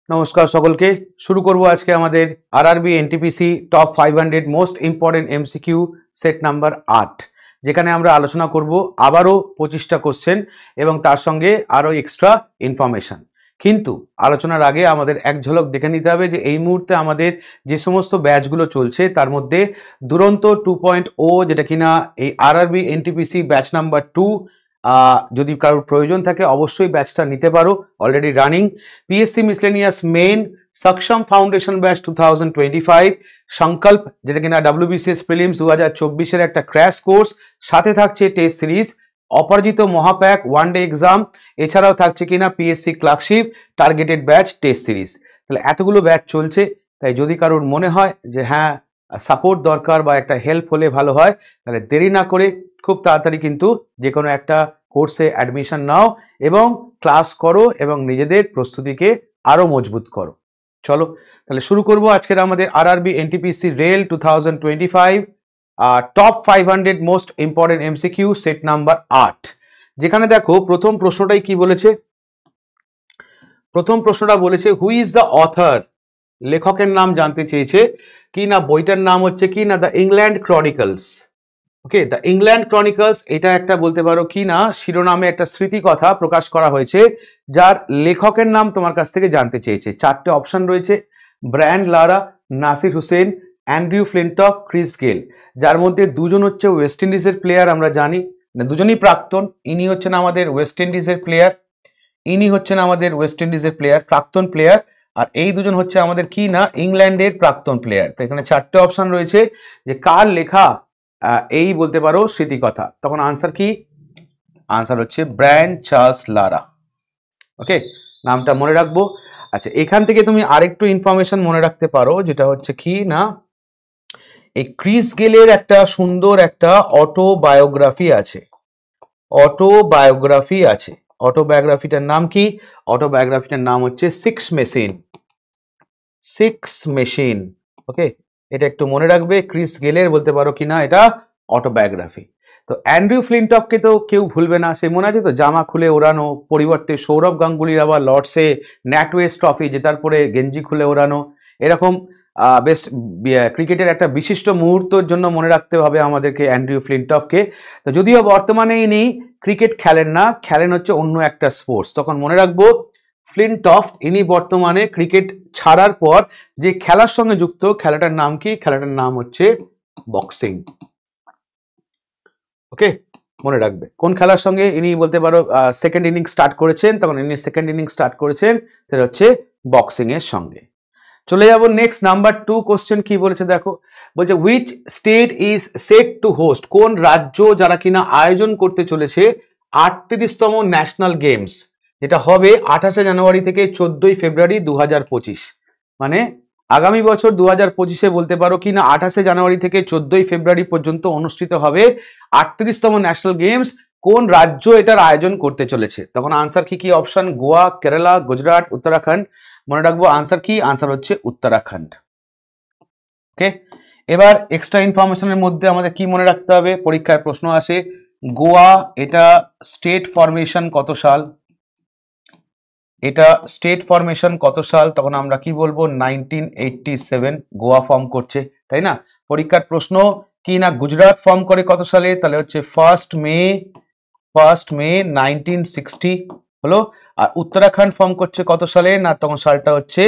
নমস্কার সকলকে। শুরু করব আজকে আমাদের RRB NTPC top 500 most important MCQ set number 8, যেখানে আমরা আলোচনা করব আবারও 25টা কোশ্চেন এবং তার সঙ্গে আরও এক্সট্রা ইনফরমেশন। কিন্তু আলোচনার আগে আমাদের এক ঝলক দেখে নিতে হবে যে এই মুহূর্তে আমাদের যে সমস্ত ব্যাচগুলো চলছে তার মধ্যে দুরন্ত 2.0, যেটা কিনা এই আরআরবি এনটিপিসি ব্যাচ নাম্বার 2, যদি কারোর প্রয়োজন থাকে অবশ্যই ব্যাচটা নিতে পারো, already running. PSC miscellaneous main সক্ষম ফাউন্ডেশন ব্যাচ 2025, সংকল্প যেটা কিনা WBCS প্রিলিমস 2024-এর একটা ক্র্যাশ কোর্স, সাথে থাকছে টেস্ট সিরিজ, অপরাজিত মহাপ্যাক ওয়ান ডে এক্সাম, এছাড়াও থাকছে কিনা PSC clerkship targeted batch test series. তাহলে এতগুলো ব্যাচ চলছে, তাই যদি কারোর মনে হয় যে হ্যাঁ সাপোর্ট দরকার বা একটা হেল্প হলে ভালো হয়, তাহলে দেরি না করে খুব তাড়াতাড়ি কিন্তু যে কোনো একটা কোর্সে অ্যাডমিশন নাও এবং ক্লাস করো এবং নিজেদের প্রস্তুতিকে আরও মজবুত করো। চলো তাহলে শুরু করব আজকের আমাদের RRB NTPC rail 2025 top 500 most important MCQ set number 8, যেখানে দেখো প্রথম প্রশ্নটাই কি বলেছে। প্রথম প্রশ্নটা বলেছে হু ইজ দ্য অথর, লেখকের নাম জানতে চেয়েছে কি না, বইটার নাম হচ্ছে কি না the England Chronicles. Okay, the England Chronicles, এটা একটা বলতে পারো কি না শিরোনামে একটা স্মৃতি কথা প্রকাশ করা হয়েছে, যার লেখকের নাম তোমার কাছ থেকে জানতে চেয়েছে। চারটে অপশন রয়েছে, Brian Lara, Nasser Hussain, Andrew Flintoff, Chris Gayle, যার মধ্যে দুজন হচ্ছে ওয়েস্ট ইন্ডিজের প্লেয়ার, আমরা জানি দুজনই প্রাক্তন। ইনি হচ্ছেন আমাদের ওয়েস্ট ইন্ডিজের প্লেয়ার, প্রাক্তন প্লেয়ার, আর এই দুজন হচ্ছে আমাদের কি না ইংল্যান্ডের প্রাক্তন প্লেয়ার। তো এখানে চারটে অপশন রয়েছে যে কার লেখা এই বলতে পারো স্মৃতিকথা। তখন আনসার কি? আনসার হচ্ছে ব্রায়ান চার্লস লারা। ওকে, নামটা মনে রাখবো। আচ্ছা, এখান থেকে তুমি আরেকটু ইনফরমেশন মনে রাখতে পারো, যেটা হচ্ছে কি না এই ক্রিস গেলের একটা সুন্দর একটা অটোবায়োগ্রাফি আছে। অটোবায়োগ্রাফিটার নাম কি? অটোবায়োগ্রাফিটার নাম হচ্ছে সিক্স মেশিন। ওকে, এটা একটু মনে রাখবে, ক্রিস গেলের বলতে পারো কিনা এটা অটোবায়োগ্রাফি। তো অ্যান্ড্রিউ ফ্লিনটককে তো কেউ ভুলবে না, সে মনে আছে তো, জামা খুলে ওড়ানো, পরিবর্তে সৌরভ গাঙ্গুলির আবার লর্ডসে ন্যাটওয়েস্ট ট্রফি জেতার পরে গেঞ্জি খুলে ওড়ানো, এরকম বেশ ক্রিকেটের একটা বিশিষ্ট মুহূর্তের জন্য মনে রাখতে হবে আমাদেরকে অ্যান্ড্রিউ ফ্লিনটককে। তো যদিও বর্তমানে ইনি ক্রিকেট খেলেন না, খেলেন হচ্ছে অন্য একটা স্পোর্টস, তখন মনে রাখবো ফ্লিনটফ ইনি বর্তমানে ক্রিকেট ছাড়ার পর যে খেলার সঙ্গে যুক্ত, খেলাটার নাম কি? খেলাটার নাম হচ্ছে বক্সিং। ওকে, মনে রাখবে কোন খেলার সঙ্গে ইনি বলতে পারো সেকেন্ড ইনিংস স্টার্ট করেছেন, তখন ইনি সেকেন্ড ইনিংস স্টার্ট করেছেন, সেটা হচ্ছে বক্সিং এর সঙ্গে। চলে যাব নেক্সট নাম্বার 2 কোশ্চেন। কি বলেছে দেখো, বলছে which state is set two host, কোন রাজ্য যারা কিনা আয়োজন করতে চলেছে 38তম ন্যাশনাল গেমস, যেটা হবে 28শে জানুয়ারি থেকে 14ই ফেব্রুয়ারি 2025, মানে আগামী বছর 2025-এ বলতে পারো কি না 28শে জানুয়ারি থেকে 14ই ফেব্রুয়ারি পর্যন্ত অনুষ্ঠিত হবে 38তম ন্যাশনাল গেমস। কোন রাজ্য এটার আয়োজন করতে চলেছে? তখন আনসার কি কি অপশন? গোয়া, কেরালা, গুজরাট, উত্তরাখণ্ড। মনে রাখবো আনসার কি? আনসার হচ্ছে উত্তরাখণ্ড। ওকে, এবার এক্সট্রা ইনফরমেশনের মধ্যে আমাদের কি মনে রাখতে হবে, পরীক্ষায় প্রশ্ন আসে গোয়া, এটা স্টেট ফরমেশন কত সাল? তখন আমরা কি বলবো 1987 গোয়া ফর্ম করছে, তাই না? পরীক্ষার প্রশ্ন কি না গুজরাট ফর্ম করে কত সালে? তাহলে হচ্ছে 1 মে 1960 হলো। আর উত্তরাখণ্ড ফর্ম করছে কত সালে? না তখন সালটা হচ্ছে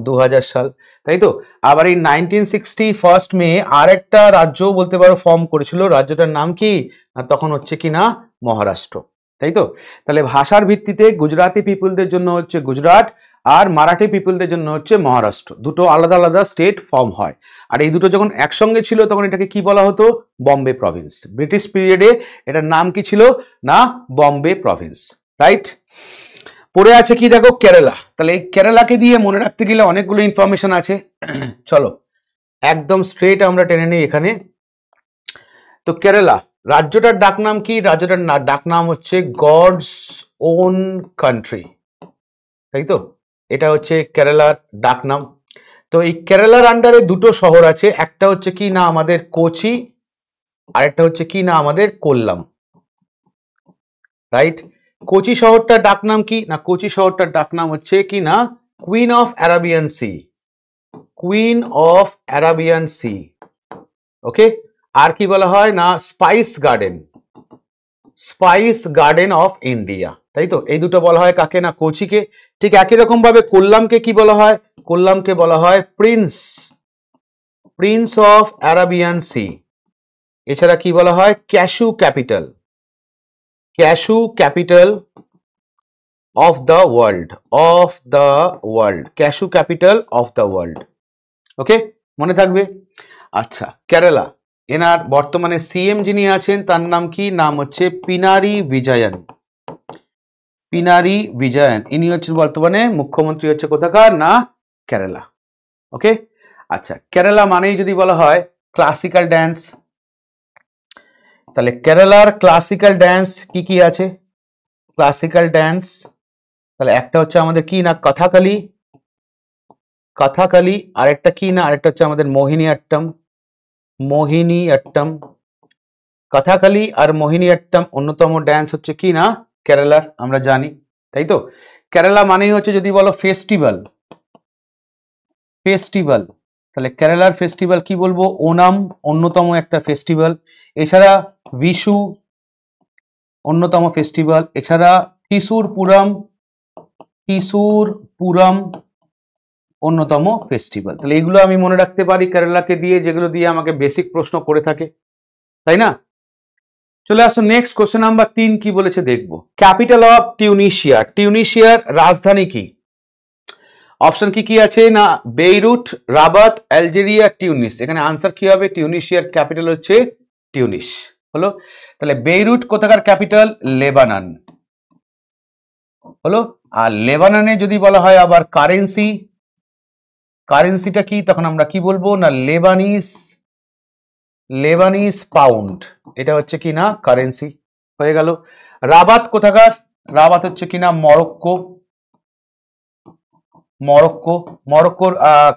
2000 সাল, তাই তো। আবার এই 1960 1 মে আর একটা রাজ্য বলতে পারো ফর্ম করেছিল, রাজ্যটার নাম কি? না তখন হচ্ছে কি না মহারাষ্ট্র, তাই তো। তাহলে ভাষার ভিত্তিতে গুজরাটি পিপলদের জন্য হচ্ছে গুজরাট, আর মারাঠি পিপলদের জন্য হচ্ছে মহারাষ্ট্র। দুটো আলাদা আলাদা স্টেট ফর্ম হয়, আর এই দুটো যখন একসঙ্গে ছিল তখন এটাকে কি বলা হতো? বম্বে প্রভিন্স। ব্রিটিশ পিরিয়ডে এটার নাম কি ছিল? না বম্বে প্রভিন্স, রাইট। পড়ে আছে কি দেখো কেরালা। তাহলে এই কেরালাকে দিয়ে মনে রাখতে গেলে অনেকগুলো ইনফরমেশন আছে। চলো একদম স্ট্রেট আমরা টেনে নিই এখানে। তো কেরালা রাজ্যটার ডাকনাম কি? রাজ্যটার ডাকনাম হচ্ছে গডস ওন কান্ট্রি, তাই তো। এটা হচ্ছে কেরালার ডাকনাম। তো এই কেরালার আন্ডারে দুটো শহর আছে, একটা হচ্ছে কি না আমাদের কোচি, আর একটা হচ্ছে কি না আমাদের কোল্লাম, রাইট। কোচি শহরটার ডাকনাম কি? না কোচি শহরটার ডাকনাম হচ্ছে কি না queen of Arabian sea, queen of Arabian sea. Okay, আর কি বলা হয় না spice garden, spice garden of India, তাই তো? এই দুটো বলা হয় কাকে না কোচিকে। ঠিক একই রকম ভাবে কোল্লামকে কি বলা হয়? কোল্লামকে বলা হয় prince, prince of Arabian sea. এছাড়া কি বলা হয়? Cashew capital, cashew capital of the world, of the world, cashew capital of the world. Okay, মনে থাকবে। আচ্ছা, কেরালা, এনার বর্তমানে সিএম যিনি আছেন তার নাম কি? নাম হচ্ছে পিনারি বিজয়ন, পিনারি বিজয়ন। ইনি হচ্ছেন বর্তমানে মুখ্যমন্ত্রী, হচ্ছে কোথাকার না কেরালা। ওকে, আচ্ছা, কেরালা মানেই যদি বলা হয় ক্লাসিক্যাল ড্যান্স, তাহলে কেরালার ক্লাসিক্যাল ড্যান্স কি কি আছে? ক্লাসিক্যাল ড্যান্স, তাহলে একটা হচ্ছে আমাদের কি না কথাকলি, কথাকলি, আরেকটা কি না আরেকটা হচ্ছে আমাদের মোহিনী আট্টম, মোহিনী আট্টম। কথাকলি আর মোহিনী আট্টম অন্যতম ড্যান্স হচ্ছে কি না কেরালার, আমরা জানি, তাই তো? কেরালা মানেই হচ্ছে যদি বলো ফেস্টিভ্যাল, ফেস্টিভ্যাল, তাহলে কেরালার ফেস্টিভ্যাল কি বলবো? ওনাম অন্যতম একটা ফেস্টিভ্যাল। এছাড়া বিশু অন্যতম ফেস্টিভ্যাল। এছাড়া ত্রিশূর পুরম, ত্রিশূর পুরম অন্যতম ফেস্টিভ্যাল। তাহলে এগুলো আমি মনে রাখতে পারি কেরালাকে দিয়ে, যেগুলো দিয়ে আমাকে বেসিক প্রশ্ন করে থাকে, তাই না? চলে আসো নেক্সট কোশ্চেন নাম্বার 3 কি বলেছে দেখবো। ক্যাপিটাল অফ টিউনিশিয়া, টিউনিশিয়ার রাজধানী কি? অপশন কি কি আছে না বেইরুট, রাবাত, আলজেরিয়া, টিউনিস। এখানে আনসার কি হবে? টিউনিশিয়ার ক্যাপিটাল হচ্ছে টিউনিস। হলো, তাহলে বেইরুট কোথাকার ক্যাপিটাল? লেবানন। হলো, আর লেবাননে যদি বলা হয় আবার কারেন্সি, কারেন্সিটা কি তখন আমরা কি বলবো না লেবানিস, লেবানিস পাউন্ড। এটা হচ্ছে কি না কারেন্সি, হয়ে গেল। রাবাত কোথাকার? রাবাত হচ্ছে কিনা মরক্কো, মরক্কো, মরক্কোর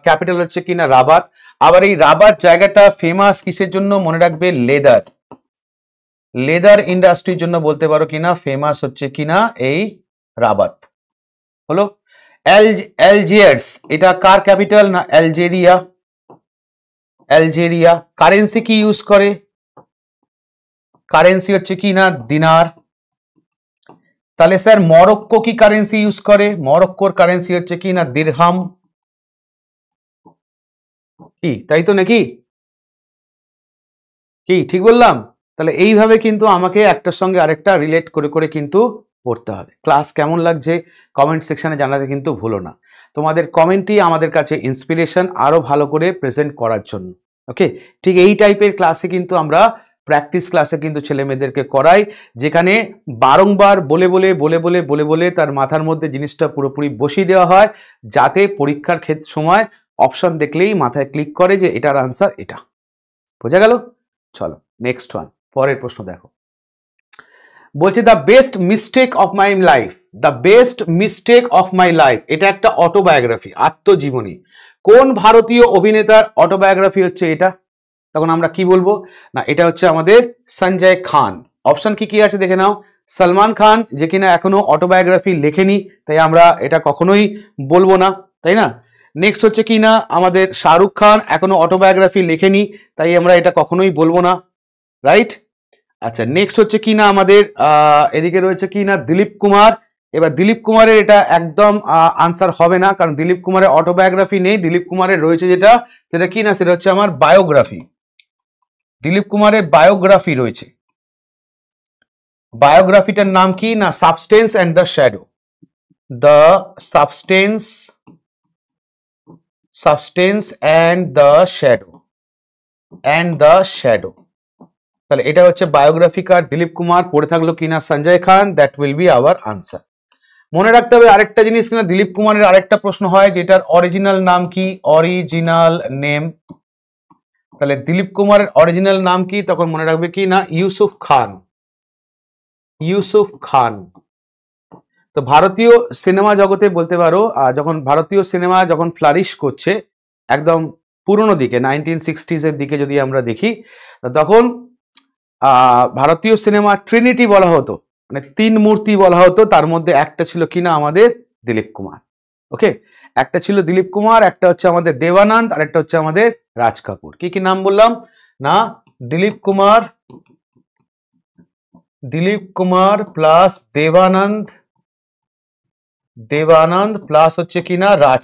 ক্যাপিটাল হচ্ছে কিনা রাবাত। আবার এই রাবাত জায়গাটা ফেমাস কিসের জন্য? মনে রাখবে লেদার, লেদার ইন্ডাস্ট্রির জন্য বলতে পারো কিনা ফেমাস হচ্ছে কিনা এই রাবাত। হলো, অ্যালজিয়ার্স এটা কার ক্যাপিটাল? না আলজেরিয়া, আলজেরিয়া। কারেন্সি কি ইউজ করে? কারেন্সি হচ্ছে কি না দিনার। তাহলে স্যার মরক্কো কি কারেন্সি ইউজ করে? মরক্কোর কারেন্সি হচ্ছে কি না দিরহাম, কি তাই তো নাকি? কি ঠিক বললাম? তাহলে এইভাবে কিন্তু আমাকে একটার সঙ্গে আরেকটা রিলেট করে করে কিন্তু পড়তে হবে। ক্লাস কেমন লাগছে কমেন্ট সেকশনে জানাতে কিন্তু ভুলো না। তোমাদের কমেন্টই আমাদের কাছে ইন্সপিরেশন আরো ভালো করে প্রেজেন্ট করার জন্য। ওকে, ঠিক এই টাইপের ক্লাসে কিন্তু আমরা প্র্যাকটিস ক্লাসে কিন্তু ছেলে মেয়েদেরকে করাই, যেখানে বারংবার বলে বলে বলে বলে বলে বলে তার মাথার মধ্যে জিনিসটা পুরোপুরি বসিয়ে দেওয়া হয়, যাতে পরীক্ষার সময় অপশন দেখলেই মাথায় ক্লিক করে যে এটার আনসার এটা। বোঝা গেল? চলো নেক্সট ওয়ান, পরের প্রশ্ন দেখো। বলছে the best mistake of my life, the best mistake of my life, এটা একটা অটোবায়োগ্রাফি, আত্মজীবনী। কোন ভারতীয় অভিনেতার অটোবায়োগ্রাফি হচ্ছে এটা? তখন আমরা কি বলবো না এটা হচ্ছে আমাদের সঞ্জয় খান। অপশন কি কি আছে দেখে নাও। সলমান খান, যে কিনা এখনো অটোবায়োগ্রাফি লেখেনি, তাই আমরা এটা কখনোই বলবো না, তাই না? নেক্সট হচ্ছে কি না আমাদের শাহরুখ খান, এখনো অটোবায়োগ্রাফি লেখেনি, তাই আমরা এটা কখনোই বলবো না, রাইট? আচ্ছা, নেক্সট হচ্ছে কি না আমাদের এদিকে রয়েছে কি না দিলীপ কুমার। এবার দিলীপ কুমারের এটা একদম আনসার হবে না, কারণ দিলীপ কুমারের অটোবায়োগ্রাফি নেই। দিলীপ কুমারের রয়েছে যেটা, সেটা কি না সেটা হচ্ছে আমার বায়োগ্রাফি। দিলীপ কুমারের বায়োগ্রাফি রয়েছে। বায়োগ্রাফিটার নাম কি না substance and the shadow, the substance, substance and the shadow, and the shadow. তাহলে এটা হচ্ছে বায়োগ্রাফিকার দিলীপ কুমার। পড়ে থাকলো কিনা Sanjay Khan, that will be our answer. মনে রাখতে হবে আরেকটা জিনিস কিনা দিলীপ কুমারের আরেকটা প্রশ্ন হয় যেটার অরিজিনাল নাম কি? Original name. তাহলে দিলীপ কুমারের অরিজিনাল নাম কি? তখন মনে রাখবে কি না ইউসুফ খান, ইউসুফ খান। তো ভারতীয় সিনেমা জগতে বলতে পারো যখন ভারতীয় সিনেমা যখন ফ্লারিশ করছে একদম পুরনো দিকে 1960s এর দিকে যদি আমরা দেখি, তখন ভারতীয় সিনেমা ট্রিনিটি বলা হতো, মানে তিন মূর্তি বলা হতো, তার মধ্যে একটা ছিল কিনা আমাদের দিলীপ কুমার। ওকে, একটা ছিল দিলীপ কুমার, একটা হচ্ছে আমাদের দেবানন্দ, আর একটা হচ্ছে আমাদের রাজ কাপুর। কি কি নাম বললাম না? দিলীপ কুমার প্লাস দেবানন্দ প্লাস হচ্ছে কিনা রাজ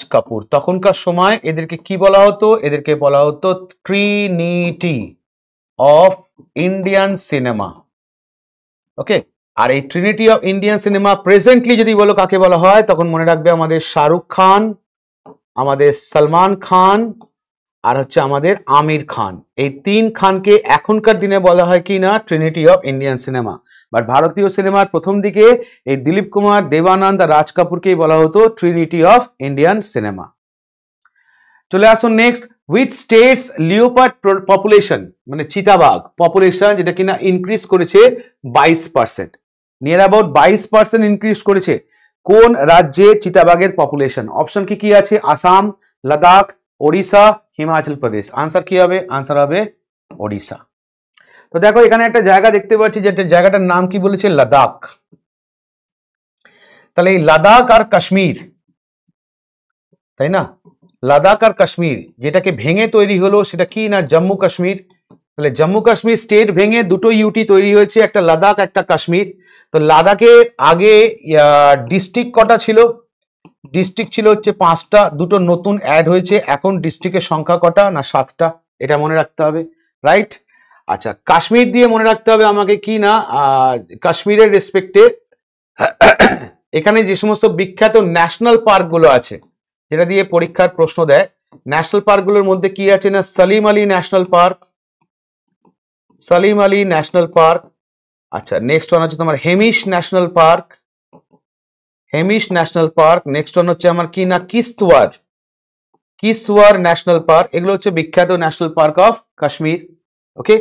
কাপুর। তখনকার সময় এদেরকে কি বলা হতো? এদেরকে বলা হতো ট্রিনিটি অফ ইন্ডিয়ান সিনেমা। ওকে, আর এই Trinity of Indian cinema presently যদি বলো কাকে বলা হয়, তখন মনে রাখবে আমাদের শাহরুখ খান, আমাদের সলমান খান, আর হচ্ছে আমাদের আমির খান। এই তিন খানকে এখনকার দিনে বলা হয় কি না? Trinity of Indian cinema. But ভারতীয় সিনেমার প্রথম দিকে এই দিলীপ কুমার, দেবানন্দ আর রাজ কাপুরকেই বলা হতো ট্রিনিটি অফ ইন্ডিয়ান সিনেমা। চলে আসুন next. Which states leopard population, মানে চিতাবাঘ পপুলেশন, যেটা কিনা ইনক্রিজ করেছে 22%, নিয়ার অ্যাবাউট 22% ইনক্রিজ করেছে। কোন রাজ্যে চিতাবাঘের পপুলেশন? অপশন কি কি আছে? আসাম, লাদাখ, ওড়িশা, হিমাচল প্রদেশ। আনসার কি হবে? আনসার হবে ওড়িশা। তো দেখো এখানে একটা জায়গা দেখতে পাচ্ছি, যেটা জায়গাটার নাম কি বলেছে? লাদাখ। তাহলে এই লাদাখ আর কাশ্মীর, তাই না? লাদাখ আর কাশ্মীর যেটাকে ভেঙে তৈরি হলো সেটা কি না? জম্মু কাশ্মীর। তাহলে জম্মু কাশ্মীর স্টেট ভেঙে দুটো ইউটি তৈরি হয়েছে, একটা লাদাখ একটা কাশ্মীর। তো লাদাখের আগে ডিস্ট্রিক্ট কটা ছিল? ডিস্ট্রিক্ট ছিল হচ্ছে 5টা, দুটো নতুন অ্যাড হয়েছে। এখন ডিস্ট্রিক্টের সংখ্যা কটা? না 7টা। এটা মনে রাখতে হবে, রাইট? আচ্ছা, কাশ্মীর দিয়ে মনে রাখতে হবে আমাকে কি না? কাশ্মীরের রেসপেক্টে এখানে যে সমস্ত বিখ্যাত ন্যাশনাল পার্কগুলো আছে, যেটা দিয়ে পরীক্ষার প্রশ্ন দেয়, ন্যাশনাল পার্কগুলোর মধ্যে কি আছে না? Salim Ali national park. আচ্ছা, নেক্সট ওয়ান হচ্ছে তোমার হেমিশ ন্যাশনাল পার্ক। নেক্সট ওয়ান হচ্ছে আমার কি না? Kishtwar national park. এগুলো হচ্ছে বিখ্যাত ন্যাশনাল পার্ক অফ কাশ্মীর। ওকে,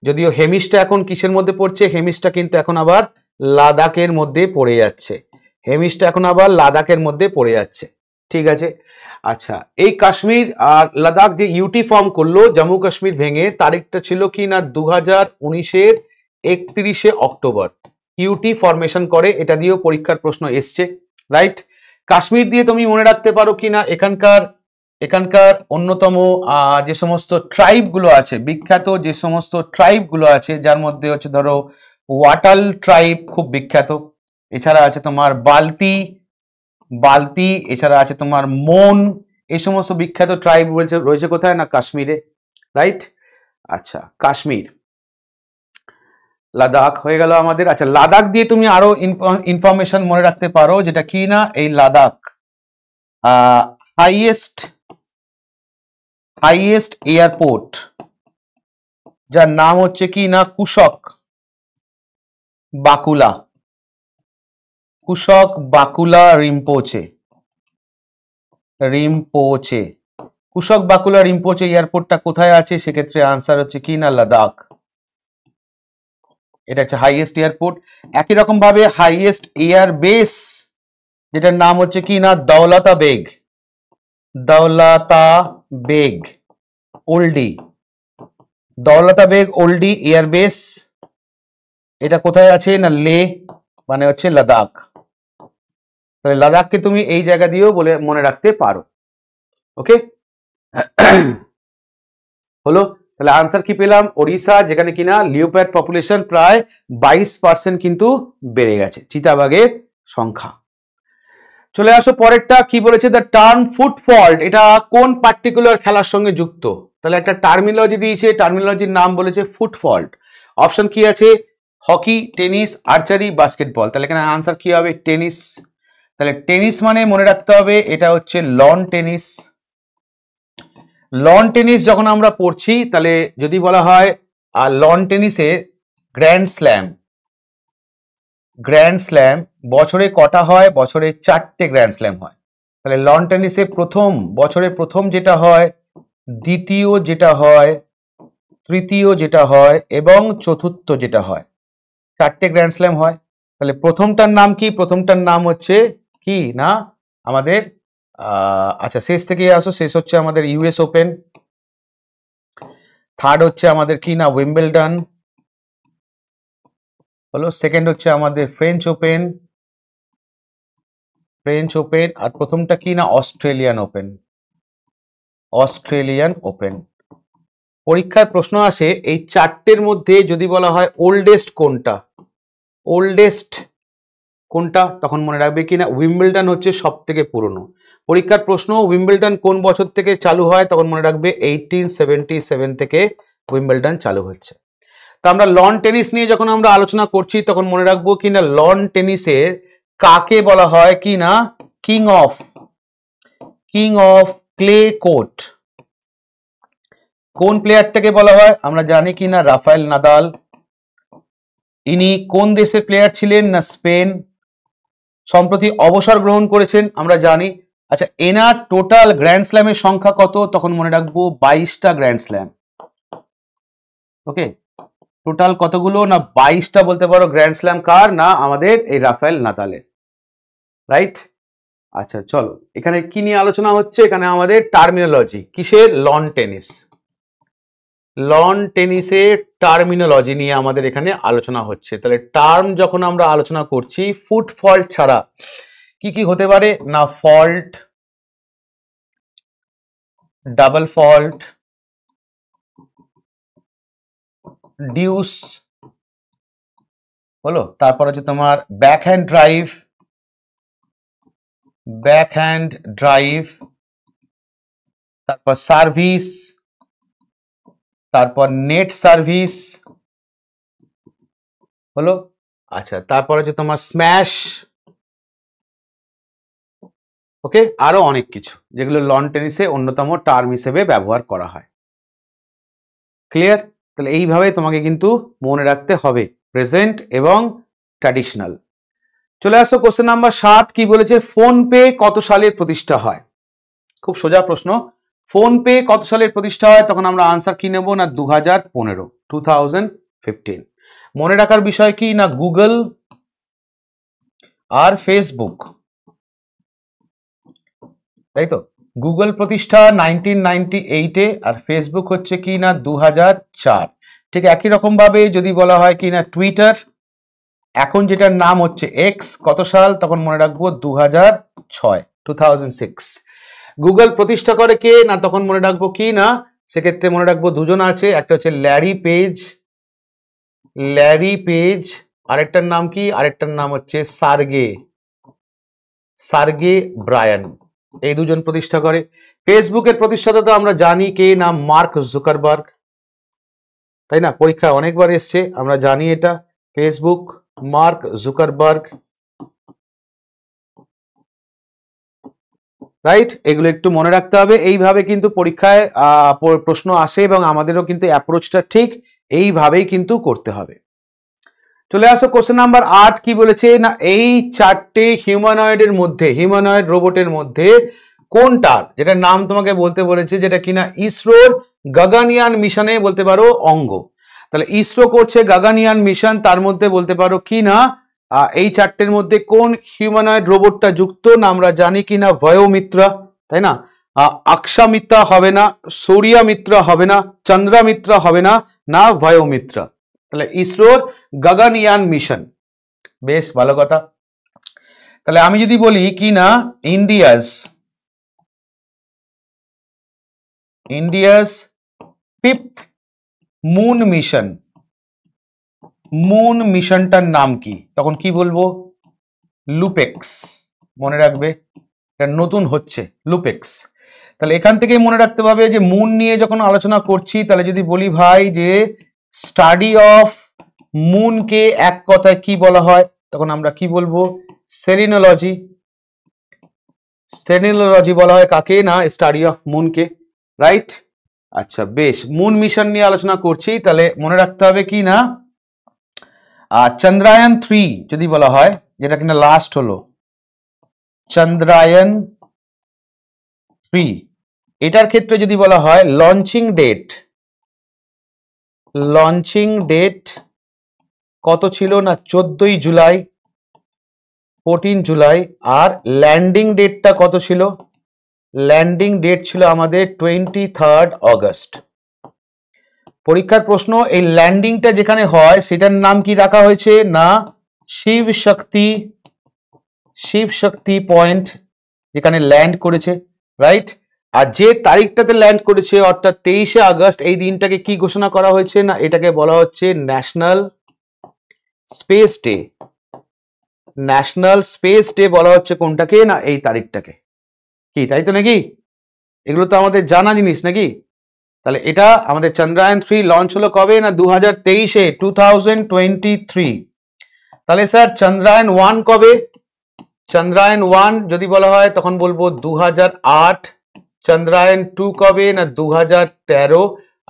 যদিও হেমিশটা এখন কিসের মধ্যে পড়ছে? হেমিশটা কিন্তু এখন আবার লাদাখের মধ্যে পড়ে যাচ্ছে। ঠিক আছে। আচ্ছা, এই কাশ্মীর আর লাদাখ যে ইউটি ফর্ম করলো জম্মু কাশ্মীর ভেঙে, তারিখটা ছিল কি না? 2019-এর 31শে অক্টোবর ইউটি ফরমেশন করে। এটা দিয়েও পরীক্ষার প্রশ্ন এসছে, রাইট? কাশ্মীর দিয়ে তুমি মনে রাখতে পারো কি না এখানকার অন্যতম যে সমস্ত ট্রাইব গুলো আছে, বিখ্যাত যে সমস্ত ট্রাইব গুলো আছে, যার মধ্যে হচ্ছে ধরো ওয়াটাল ট্রাইব খুব বিখ্যাত, এছাড়া আছে তোমার বালতি, এছাড়া আছে তোমার মন। এই সমস্ত বিখ্যাত ট্রাইব রয়েছে কোথায়? না কাশ্মীরে, রাইট? আচ্ছা, কাশ্মীর, লাদাখ হয়ে গেল আমাদের। আচ্ছা, লাদাখ দিয়ে তুমি আরো ইনফরমেশন মনে রাখতে পারো, যেটা কি না? এই লাদাখ হাইয়েস্ট এয়ারপোর্ট, যার নাম হচ্ছে কি না? কুশক বাকুলা রিম্পোচে। কুশক বাকুলা রিম্পোচে এয়ারপোর্টটা কোথায় আছে? সেক্ষেত্রে আনসার হচ্ছে কি না? লাদাখ। এটা হচ্ছে হাইয়েস্ট এয়ারপোর্ট। একই রকম ভাবে হাইয়েস্ট এয়ার বেস, যেটার নাম হচ্ছে কি না? দৌলতা বেগ ওল্ডি এয়ারবেস। এটা কোথায় আছে? না লে, মানে হচ্ছে লাদাখ। তাহলে লাদাখকে তুমি এই জায়গা দিয়েও বলে মনে রাখতে পারো। ওকে, হলো। তাহলে আনসার কি পেলাম? ওড়িশা, যেখানে কিনা লিওপ্যাড পপুলেশন প্রায় 22% কিন্তু বেড়ে গেছে, চিতাবাঘের সংখ্যা। চলে আসো পরেরটা, কি বলেছে? দ্য টার্ম ফুট ফল্ট, এটা কোন পার্টিকুলার খেলার সঙ্গে যুক্ত? তাহলে একটা টার্মিনোলজি দিয়েছে, টার্মিনোলজির নাম বলেছে ফুট ফল্ট। অপশন কি আছে? Hockey, tennis, archery, basketball. তাহলে এখানে আনসার কি হবে? টেনিস। তাহলে টেনিস মানে মনে রাখতে হবে এটা হচ্ছে লন টেনিস যখন আমরা পড়ছি, তাহলে যদি বলা হয় লন টেনিসে গ্র্যান্ড স্ল্যাম বছরে কটা হয়? বছরে 4টে গ্র্যান্ড স্ল্যাম হয়। তাহলে লন টেনিসে বছরে প্রথম যেটা হয়, দ্বিতীয় যেটা হয়, তৃতীয় যেটা হয় এবং চতুর্থ যেটা হয়, 4টে গ্র্যান্ড স্ল্যাম হয়। তাহলে প্রথমটার নাম কি? প্রথমটার নাম হচ্ছে কি না আমাদের আচ্ছা, শেষ থেকে আসো। শেষ হচ্ছে আমাদের ইউএস ওপেন। থার্ড হচ্ছে আমাদের কি না? উইম্বলডন হলো। সেকেন্ড হচ্ছে আমাদের ফ্রেঞ্চ ওপেন। ফ্রেঞ্চ ওপেন, আর প্রথমটা কি না অস্ট্রেলিয়ান ওপেন। Australian open. পরীক্ষার প্রশ্ন আসে এই চারটের মধ্যে যদি বলা হয় ওল্ডেস্ট কোনটা, ওল্ডেস্ট কোনটা, তখন মনে রাখবে কিনা উইম্বলডন হচ্ছে সব থেকে পুরনো। পরীক্ষার প্রশ্ন উইম্বলডন কোন বছর থেকে চালু হয়, তখন মনে রাখবে 1877 থেকে উইম্বলডন চালু হচ্ছে। তা আমরা লন টেনিস নিয়ে যখন আমরা আলোচনা করছি তখন মনে রাখবো কিনা লন টেনিসের কাকে বলা হয় কিনা কিং অফ ক্লে কোর্ট। কোন প্লেয়ারটাকে বলা হয় আমরা জানি কিনা রাফায়েল নাদাল। ইনি কোন দেশের প্লেয়ার ছিলেন না স্পেন। সম্প্রতি অবসর গ্রহণ করেছেন আমরা জানি। আচ্ছা, এনার টোটাল গ্র্যান্ড স্ল্যামের সংখ্যা কত, তখন মনে রাখবো 22টা গ্র্যান্ড স্ল্যাম। ওকে, টোটাল কতগুলো না 22টা বলতে পারো গ্র্যান্ড স্ল্যাম। কার না আমাদের এই রাফায়েল নাদালের, রাইট। আচ্ছা চলো, এখানে কি নিয়ে আলোচনা হচ্ছে, এখানে আমাদের টার্মিনোলজি কিসের, লন টেনিস। লন টেনিসের টার্মিনোলজি নিয়ে আমাদের এখানে আলোচনা হচ্ছে। তাহলে টার্ম যখন আমরা আলোচনা করছি, ফুট ফল্ট ছাড়া কি কি হতে পারে না ফল্ট, ডাবল ফল্ট, ডিউস হলো, তারপর হচ্ছে তোমার ব্যাকহ্যান্ড ড্রাইভ, তারপর সার্ভিস, তারপর নেট সার্ভিস হলো। আচ্ছা, তারপর হচ্ছে তোমার স্ম্যাশ। ওকে, আরো অনেক কিছু যেগুলো লন টেনিসে অন্যতম টার্ম হিসেবে ব্যবহার করা হয়। ক্লিয়ার? তাহলে এইভাবে তোমাকে কিন্তু মনে রাখতে হবে প্রেজেন্ট এবং ট্র্যাডিশনাল। চলে আসো কোশ্চেন নাম্বার 7। কি বলেছে, ফোন পে কত সালে প্রতিষ্ঠা হয়? খুব সোজা প্রশ্ন। ফোন পে কত সালে প্রতিষ্ঠা হয়, তখন আমরা আনসার কি নেব না 2015। মনে রাখার বিষয় কি না গুগল আর ফেসবুক, তাই তো। গুগল প্রতিষ্ঠা 1998-এ, আর ফেসবুক হচ্ছে কি না 2004। ঠিক একই রকম ভাবে যদি বলা হয় কি না টুইটার, এখন যেটার নাম হচ্ছে এক্স, কত সাল, তখন মনে রাখবো 2006। গুগল প্রতিষ্ঠা করে কে না, তখন মনে রাখবো কি না, সেক্ষেত্রে মনে রাখবো দুজন আছে, একটা হচ্ছে ল্যারি পেজ, আরেকটার নাম কি, আরেকটার নাম হচ্ছে সার্গে ব্রায়ান। এই দুজন প্রতিষ্ঠা করে। ফেসবুকের প্রতিষ্ঠাতা তো আমরা জানি কে না মার্ক জুকারবার্গ, তাই না, পরীক্ষায় অনেকবার এসছে, আমরা জানি এটা। Facebook, mark Zuckerberg, right. এগুলো একটু মনে রাখতে হবে। এইভাবে কিন্তু পরীক্ষায় প্রশ্ন আসে এবং আমাদেরও কিন্তু অ্যাপ্রোচটা ঠিক এইভাবেই কিন্তু করতে হবে। চলে আসো কোশ্চেন নাম্বার 8। কি বলেছে না এই চারটে হিউম্যানয়েড রোবটের মধ্যে কোনটার, যেটার নাম তোমাকে বলতে বলেছে, যেটা কিনা ইসরোর গাগানিয়ান মিশনে বলতে পারো অঙ্গ। তাহলে ইসরো করছে গাগানিয়ান মিশন, তার মধ্যে বলতে পারো কি না এই চারটের মধ্যে কোন হিউম্যানয়েড রোবটটা যুক্ত না আমরা জানি কিনা ভয়োমিত্রা, তাই না। আকশামিত্রা হবে না, সূর্যামিত্রা হবে না, চন্দ্রামিত্রা হবে না, না ভয়োমিত্রা। তাহলে ইসরোর গাগানিয়ান মিশন, বেশ ভালো কথা। তাহলে আমি যদি বলি কি না ইন্ডিয়াস 5th মুন মিশনটার নাম কি, তখন কি বলবো লুপেক্স। মনে রাখবে, এটা নতুন হচ্ছে লুপেক্স। তাহলে এখান থেকেই মনে রাখতে হবে যে মুন নিয়ে যখন আলোচনা করছি, তাহলে যদি বলি ভাই যে স্টাডি অফ মুনকে এক কথায় কি বলা হয়, তখন আমরা কি বলবো সেরেনোলজি বলা হয় কাকে না স্টাডি অফ মুনকে, রাইট। আচ্ছা বেশ, মুন মিশন নিয়ে আলোচনা করছি, তাহলে মনে রাখতে হবে কি না চন্দ্রায়ন 3 যদি বলা হয়, যেটা কিনা লাস্ট হলো চন্দ্রায়ন 3, এটার ক্ষেত্রে যদি বলা হয় লঞ্চিং ডেট কত ছিল না 14 জুলাই, আর ল্যান্ডিং ডেটটা কত ছিল, ল্যান্ডিং ডেট ছিল আমাদের 23 অগস্ট। পরীক্ষার প্রশ্ন, এই ল্যান্ডিংটা যেখানে হয় সেটার নাম কি রাখা হয়েছে না শিব শক্তি শিব শক্তি পয়েন্ট যেখানে ল্যান্ড করেছে, রাইট। আর যে তারিখটাতে ল্যান্ড করেছে অর্থাৎ 23শে আগস্ট, এই দিনটাকে কি ঘোষণা করা হয়েছে না এটাকে বলা হচ্ছে national space day. National space day বলা হচ্ছে কোনটাকে না এই তারিখটাকে, কি তাই তো নাকি? এগুলো তো আমাদের জানা জিনিস নাকি? তাহলে এটা আমাদের চন্দ্রায়ন 3 লঞ্চ হলো কবে না 2023-এ 2023। তাহলে স্যার চন্দ্রায়ন 1 কবে? চন্দ্রায়ন 1 যদি বলা হয় তখন বলবো 2008। চন্দ্রায়ন 2 কবে না 2013।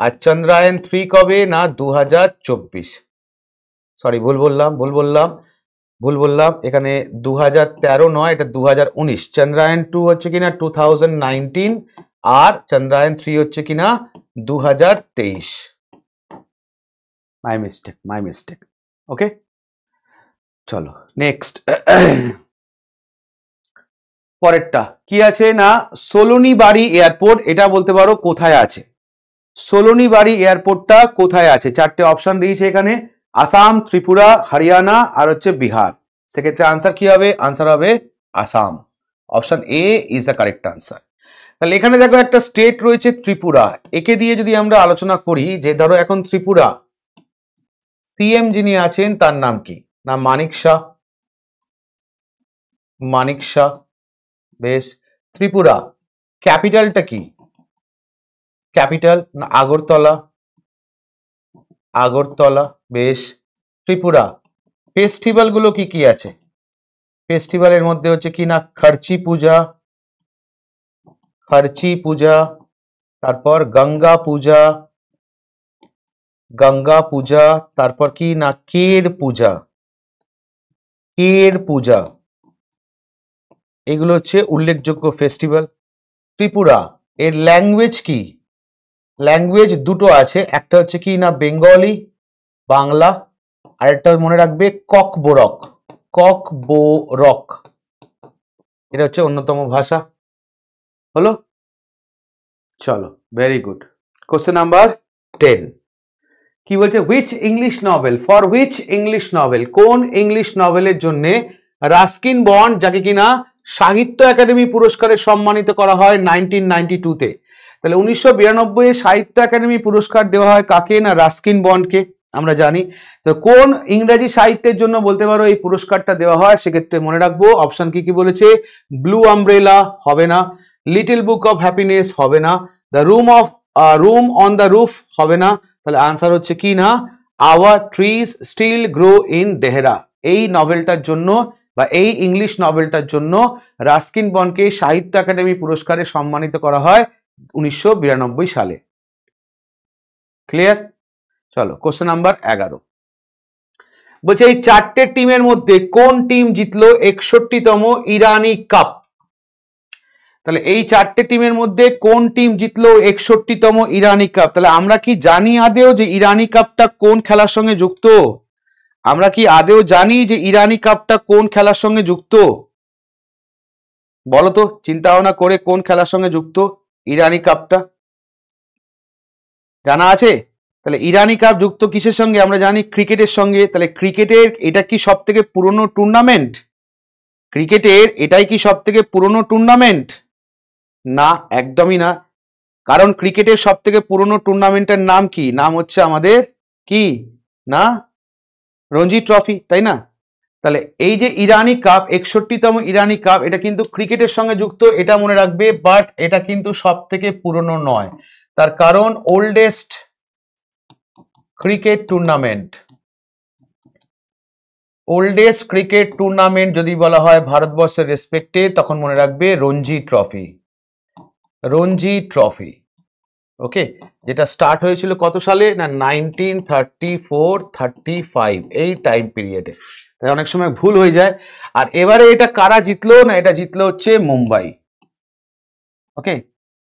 আর চন্দ্রায়ন 3 কবে না 2024। সরি ভুল বললাম এখানে 2013 নয়, এটা 2019। চন্দ্রায়ন 2 হচ্ছে কিনা 2019 আর চন্দ্রায়ন 3 হচ্ছে কিনা 2023। My mistake. ওকে, চলো নেক্সট। পরেরটা কি আছে না সোলনিবাড়ি এয়ারপোর্ট, এটা বলতে পারো কোথায় আছে। সোলনিবাড়ি এয়ারপোর্টটা কোথায় আছে? চারটে অপশন দিয়েছে এখানে, আসাম, ত্রিপুরা, হরিয়ানা আর হচ্ছে বিহার। সেক্ষেত্রে আনসার কি হবে? আনসার হবে Assam. Option A is the correct answer. তাহলে এখানে দেখো একটা স্টেট রয়েছে ত্রিপুরা, একে দিয়ে যদি আমরা আলোচনা করি যে ধরো এখন ত্রিপুরা সিএম যিনি আছেন তার নাম কি না মানিক শাহ। বেশ। ত্রিপুরা ক্যাপিটালটা কি? ক্যাপিটাল না আগরতলা। বেশ। ত্রিপুরা ফেস্টিভ্যাল গুলো কি কি আছে? ফেস্টিভ্যালের মধ্যে হচ্ছে কি না খার্চি পূজা, তারপর গঙ্গা পূজা, তারপর কি না কের পূজা, এগুলো হচ্ছে উল্লেখযোগ্য ফেস্টিভ্যাল। ত্রিপুরা এর ল্যাঙ্গুয়েজ কি? ল্যাঙ্গুয়েজ দুটো আছে, একটা হচ্ছে কি না বেঙ্গলি বাংলা, আর একটা মনে রাখবে ককবোরক। এটা হচ্ছে অন্যতম ভাষা। হলো? চলো, ভেরি গুড। কোশ্চেন নাম্বার 10 কি বলছে? হুইচ ইংলিশ নভেল, কোন ইংলিশ নভেলের জন্য রাস্কিন বন্ড, যাকে কিনা সাহিত্য একাডেমি পুরস্কারে সম্মানিত করা হয় 1992-তে। তাহলে 1992-এ সাহিত্য একাডেমি পুরস্কার দেওয়া হয় কাকে না রাস্কিন বন্ডকে, আমরা জানি। তো কোন ইংরেজি সাহিত্যের জন্য বলতে পারো এই পুরস্কারটা দেওয়া হয়? সেক্ষেত্রে মনে রাখবো অপশন কি বলেছে, ব্লু আমব্রেলা হবে না, লিটল বুক অফ হ্যাপিনেস হবে না, the room on the roof হবে না। তাহলে আনসার হচ্ছে কি না our trees still grow in Dehra. এই নভেলটার জন্য বা এই ইংলিশ নভেলটার জন্য রাস্কিন বন্ডকে সাহিত্য একাডেমি পুরস্কারে সম্মানিত করা হয় 1992 সালে। ক্লিয়ার? চলো কোশ্চেন নাম্বার 11 বলছে এই চারটে টিমের মধ্যে কোন টিম জিতলো 61তম ইরানি কাপ? তাহলে এই চারটে টিমের মধ্যে কোন টিম জিতলো 61তম ইরানি কাপ? তাহলে আমরা কি জানি আদেও যে ইরানি কাপটা কোন খেলার সঙ্গে যুক্ত? আমরা কি আদেও জানি যে ইরানি কাপটা কোন খেলার সঙ্গে যুক্ত? বলো তো চিন্তা ভাবনা করে, কোন খেলার সঙ্গে যুক্ত ইরানি কাপটা? জানা আছে? তাহলে ইরানি কাপ যুক্ত কিসের সঙ্গে? আমরা জানি ক্রিকেটের সঙ্গে। তাহলে ক্রিকেটের এটা কি সব থেকে পুরনো টুর্নামেন্ট? ক্রিকেটের এটাই কি সব থেকে পুরনো টুর্নামেন্ট? না, একদমই না। কারণ ক্রিকেটের সব থেকে পুরনো টুর্নামেন্টের নাম কি? নাম হচ্ছে আমাদের কি না রঞ্জি ট্রফি, তাই না? তাহলে এই যে ইরানি কাপ 61তম ইরানি কাপ, এটা কিন্তু ক্রিকেটের সঙ্গে যুক্ত, এটা মনে রাখবে। বাট এটা কিন্তু সব থেকে পুরনো নয়, তার কারণ ওল্ডেস্ট ক্রিকেট টুর্নামেন্ট যদি বলা হয় ভারতবর্ষের রেসপেক্টে, তখন মনে রাখবে রঞ্জি ট্রফি। ওকে, যেটা স্টার্ট হয়েছিল কত সালে না 1934-35 এই টাইম পিরিয়ডে। তাই অনেক সময় ভুল হয়ে যায়। আর এবারে এটা কারা জিতলো না এটা জিতলো হচ্ছে মুম্বাই। ওকে,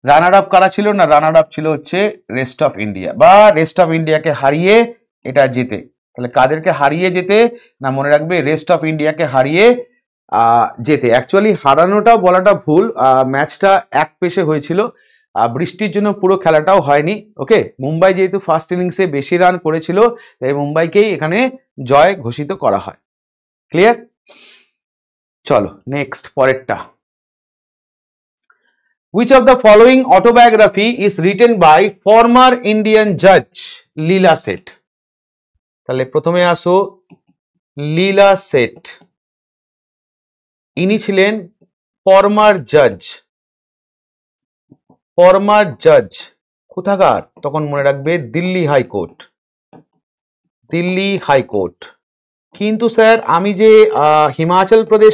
রানার আপ কারা ছিল না রানার আপ ছিল হচ্ছে রেস্ট অফ ইন্ডিয়া, বা রেস্ট অফ ইন্ডিয়াকে হারিয়ে এটা জেতে। তাহলে কাদেরকে হারিয়ে যেতে না মনে রাখবে রেস্ট অফ ইন্ডিয়াকে হারিয়ে যেতে। অ্যাকচুয়ালি হারানোটাও বলাটা ভুল, ম্যাচটা এক পেশে হয়েছিল, বৃষ্টির জন্য পুরো খেলাটাও হয়নি। ওকে, মুম্বাই যেহেতু ফার্স্ট ইনিংসে বেশি রান করেছিল তাই মুম্বাইকেই এখানে জয় ঘোষিত করা হয়। ক্লিয়ার? চলো নেক্সট পরেরটা। Which of the following autobiography is written by former Indian judge লীলা সেঠ? তাহলে প্রথমে আসো লীলা সেঠ, ইনি ছিলেন ফর্মার জাজ কোথাকার? তখন মনে রাখবে দিল্লি হাইকোর্ট। কিন্তু স্যার আমি যে হিমাচল প্রদেশ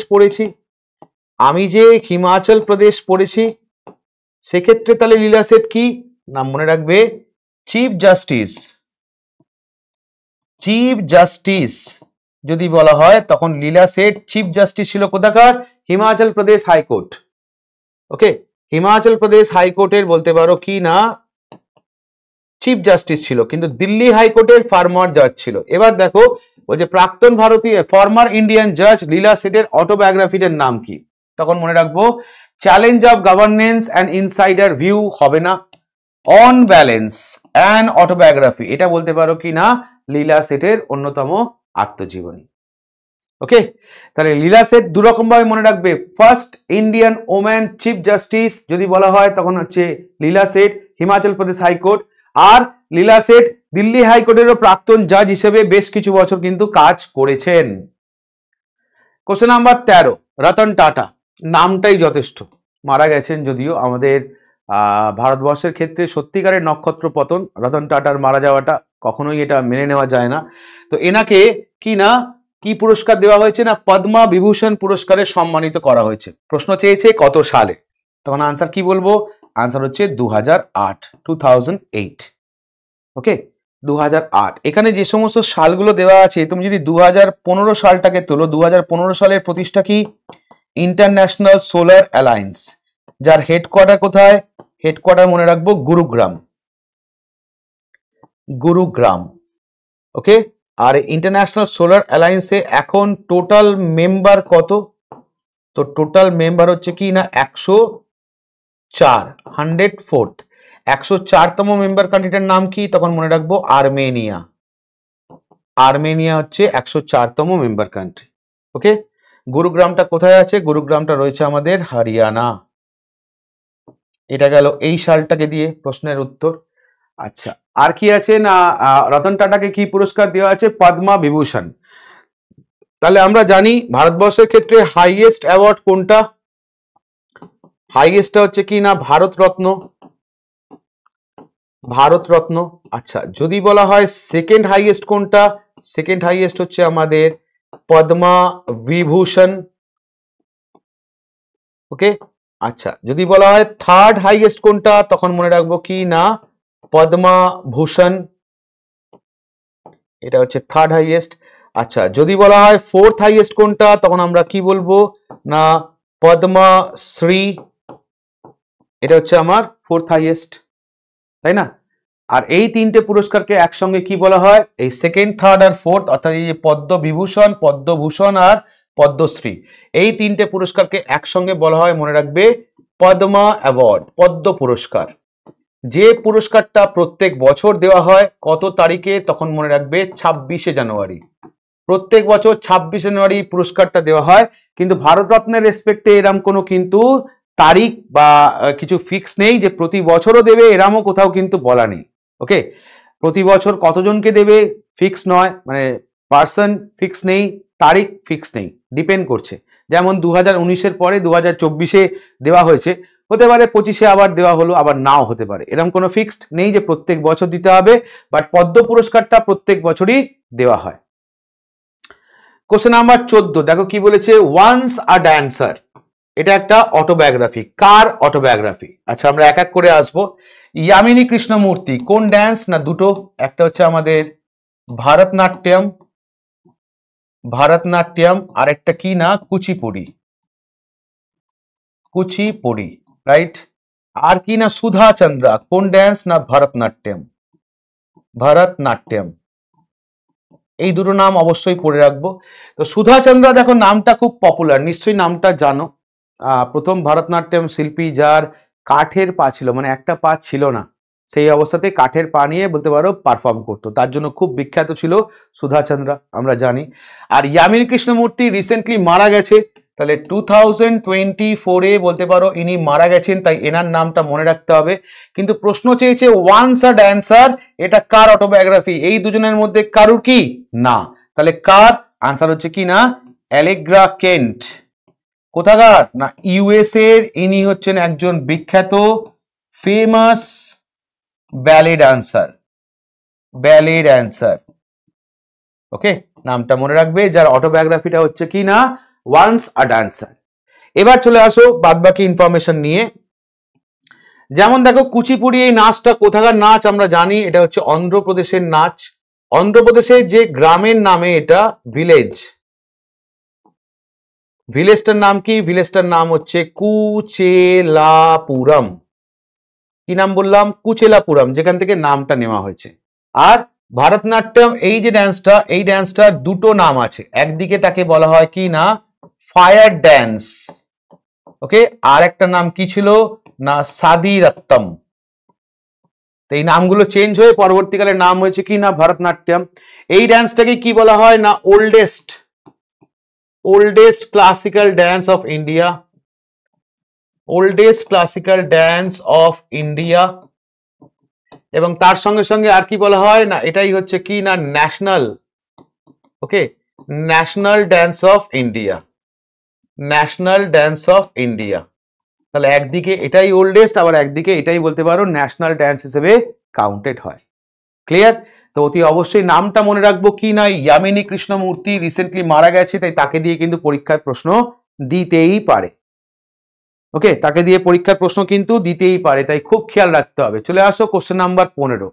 পড়েছি সেক্ষেত্রে তাহলে লীলা সেঠ কি নাম মনে রাখবে? চিফ জাস্টিস যদি বলা হয় তখন লীলা সেঠ চিফ জাস্টিস ছিল কোথাকার? হিমাচল প্রদেশ হাইকোর্ট। ওকে, হিমাচল প্রদেশ হাইকোর্টের বলতে পারো কি না চিফ জাস্টিস ছিল, কিন্তু দিল্লি হাইকোর্টের ফর্মার জাজ ছিল। এবার দেখো ওই যে প্রাক্তন ভারতীয় ফর্মার ইন্ডিয়ান জাজ লীলা সেঠের অটোবায়োগ্রাফিটার নাম কি? তখন মনে রাখবো challenge of governance and insider view হবে না, অন ব্যালেন্স অ্যান্ড অটোবায়োগ্রাফি, এটা বলতে পারো কি না লীলা সেঠের অন্যতম আত্মজীবনী। ওকে, তাহলে লীলা সেঠ দুরকম ভাবে মনে রাখবে। First Indian woman chief justice যদি বলা হয় তখন হচ্ছে লীলা সেঠ হিমাচল প্রদেশ হাইকোর্ট, আর লীলা সেঠ দিল্লি হাইকোর্টেরও প্রাক্তন জাজ হিসেবে বেশ কিছু বছর কিন্তু কাজ করেছেন। কোশ্চেন নাম্বার 13, রতন টাটা নামটাই যথেষ্ট, মারা গেছেন যদিও। আমাদের ভারতবর্ষের ক্ষেত্রে সত্যিকারের নক্ষত্র পতন, রতন টাটার মারা যাওয়াটা কখনোই এটা মেনে নেওয়া যায় না। তো এনাকে কি পুরস্কার দেওয়া হয়েছে না পদ্মা বিভূষণ পুরস্কারে সম্মানিত করা হয়েছে। প্রশ্ন চেয়েছে কত সালে, তখন আনসার কি বলবো? আনসার হচ্ছে 2008। ওকে, 2008। এখানে যে সমস্ত সালগুলো দেওয়া আছে তুমি যদি 2015 সালটাকে তোলো, 2015 সালের প্রতিষ্ঠা কি? ইন্টারন্যাশনাল সোলার অ্যালায়েন্স, যার হেডকোয়ার্টার কোথায়? হেডকোয়ার্টার মনে রাখবো গুরুগ্রাম। ওকে, আর ইন্টারন্যাশনাল সোলার অ্যালায়েন্সে এখন টোটাল মেম্বার কত? তো টোটাল মেম্বার হচ্ছে কি না 104, 104th 104তম মেম্বার কান্ট্রিটার নাম কি? তখন মনে রাখবো আর্মেনিয়া হচ্ছে 104তম মেম্বার কান্ট্রি। ওকে, গুরুগ্রামটা কোথায় আছে? গুরুগ্রামটা রয়েছে আমাদের হরিয়ানা। এটা গেল এই সালটাকে দিয়ে প্রশ্নের উত্তর। আচ্ছা, আর কি আছে না রতন টাটাকে কি পুরস্কার দেওয়া আছে? পদ্মা বিভূষণ। তাহলে আমরা জানি ভারতবর্ষের ক্ষেত্রে হাইয়েস্ট অ্যাওয়ার্ড কোনটা? হাইয়েস্টটা হচ্ছে কি না ভারত রত্ন। আচ্ছা, যদি বলা হয় সেকেন্ড হাইয়েস্ট কোনটা? সেকেন্ড হাইয়েস্ট হচ্ছে আমাদের পদ্মা বিভূষণ। ওকে, আচ্ছা, যদি বলা হয় থার্ড হাইয়েস্ট কোনটা? তখন মনে রাখবো কি না পদ্মা ভূষণ, এটা হচ্ছে থার্ড হাইয়েস্ট। আচ্ছা, যদি বলা হয় ফোর্থ হাইয়েস্ট কোনটা? তখন আমরা কি বলবো না পদ্মশ্রী, এটা হচ্ছে আমার ফোর্থ হাইয়েস্ট, তাই না? আর এই তিনটে পুরস্কারকে একসঙ্গে কি বলা হয়? এই সেকেন্ড, থার্ড আর ফোর্থ, অর্থাৎ এই যে পদ্মভূষণ আর পদ্মশ্রী, এই তিনটে পুরস্কারকে একসঙ্গে বলা হয় মনে রাখবে পদ্মা অ্যাওয়ার্ড, পদ্ম পুরস্কার। যে পুরস্কারটা প্রত্যেক বছর দেওয়া হয় কত তারিখে? তখন মনে রাখবে 26শে জানুয়ারি। প্রত্যেক বছর 26শে জানুয়ারি পুরস্কারটা দেওয়া হয়, কিন্তু ভারতরত্নের রেসপেক্টে এরম কোনো কিন্তু তারিখ বা কিছু ফিক্স নেই যে প্রতি বছরও দেবে, এরমও কোথাও কিন্তু বলা নেই। ওকে, প্রতি বছর কতজনকে দেবে ফিক্স নয়, মানে পার্সন ফিক্স নেই, তারিখ ফিক্স নেই, ডিপেন্ড করছে। যেমন 2019-এর পরে 2024-এ দেওয়া হয়েছে, হতে পারে 25-এ আবার দেওয়া হলো, আবার নাও হতে পারে, এরকম কোনো ফিক্সড নেই যে প্রত্যেক বছর দিতে হবে, বাট পদ্ম পুরস্কারটা প্রত্যেক বছরই দেওয়া হয়। কোশ্চেন নাম্বার 14 দেখো কি বলেছে, ওয়ান্স আ ড্যান্সার, এটা একটা অটোবায়োগ্রাফি। কার অটোবায়োগ্রাফি? আচ্ছা, আমরা এক এক করে আসবো। ইয়ামিনী কৃষ্ণমূর্তি কোন ড্যান্স? না দুটো, একটা হচ্ছে আমাদের ভারতনাট্যম আর একটা কি না কুচিপুড়ি, রাইট? আর কি না সুধা চন্দ্রা কোন ড্যান্স? না ভারতনাট্যম। এই দুটো নাম অবশ্যই পড়ে রাখবো। তো সুধা চন্দ্রা দেখো নামটা খুব পপুলার, নিশ্চয়ই নামটা জানো। প্রথম ভারতনাট্যম শিল্পী যার কাঠের পা ছিল, মানে একটা পা ছিল না, সেই অবস্থাতে কাঠের পা নিয়ে বলতে পারো পারফর্ম করতো, তার জন্য খুব বিখ্যাত ছিল সুধা চন্দ্রা, আমরা জানি। আর ইয়ামিনী কৃষ্ণমূর্তি রিসেন্টলি মারা গেছে, তাহলে 2024-এ বলতে পারো ইনি মারা গেছেন, তাই এনার নামটা মনে রাখতে হবে। কিন্তু প্রশ্ন চেয়েছে ওয়ান্স আ ড্যান্সার, এটা কার অটোবায়োগ্রাফি? এই দুজনের মধ্যে কারুর কি না, তাহলে কার আনসার হচ্ছে কি না অ্যালেগ্রা কেন্ট। কোথাকার না ইউএস এর, ইনি হচ্ছেন একজন বিখ্যাত ফেমাস ব্যালে ডান্সার, ব্যালে ডান্সার। ওকে, নামটা মনে রাখবে, যার অটোবায়োগ্রাফিটা হচ্ছে কি না ওয়ান্স আ ডান্সার। এবার চলে আসো বাদবাকি ইনফরমেশন নিয়ে। যেমন দেখো কুচিপুড়ি এই নাচটা কোথাকার নাচ আমরা জানি, এটা হচ্ছে অন্ধ্রপ্রদেশের নাচ। অন্ধ্রপ্রদেশের যে গ্রামের নামে এটা ভিলেজ, ভিলেজটার নাম কি? ভিলেজটার নাম হচ্ছে কুচেলাপুরম। কি নাম বললাম? কুচেলাপুরম, যেখান থেকে নামটা নেওয়া হয়েছে। আর ভারতনাট্যম এই যে ডান্সটা, এই ডান্সটার দুটো নাম আছে, একদিকে তাকে বলা হয় কি না ফায়ার ড্যান্স, ওকে, আর একটা নাম কি ছিল না সাদিরাত্তম। তো এই নামগুলো চেঞ্জ হয়ে পরবর্তীকালে নাম হয়েছে কি না ভারতনাট্যম। এই ডান্সটাকে কি বলা হয় না oldest classical dance of India, oldest classical dance of India. এবং তার সঙ্গে সঙ্গে আর কি বলা হয় না এটাই হচ্ছে কি না national, okay, national dance of India, national dance of India. তাহলে একদিকে এটাই ওল্ডেস্ট, আবার একদিকে এটাই বলতে পারো ন্যাশনাল ড্যান্স হিসেবে কাউন্টেড হয়। ক্লিয়ার? তো অতি অবশ্যই নামটা মনে রাখবো কি না ইয়ামিনী কৃষ্ণমূর্তি, রিসেন্টলি মারা গেছে, তাই তাকে দিয়ে কিন্তু পরীক্ষার প্রশ্ন দিতেই পারে। ওকে, তাকে দিয়ে পরীক্ষার প্রশ্ন কিন্তু দিতেই পারে, তাই খুব খেয়াল রাখতে হবে। চলে আসো question number 15।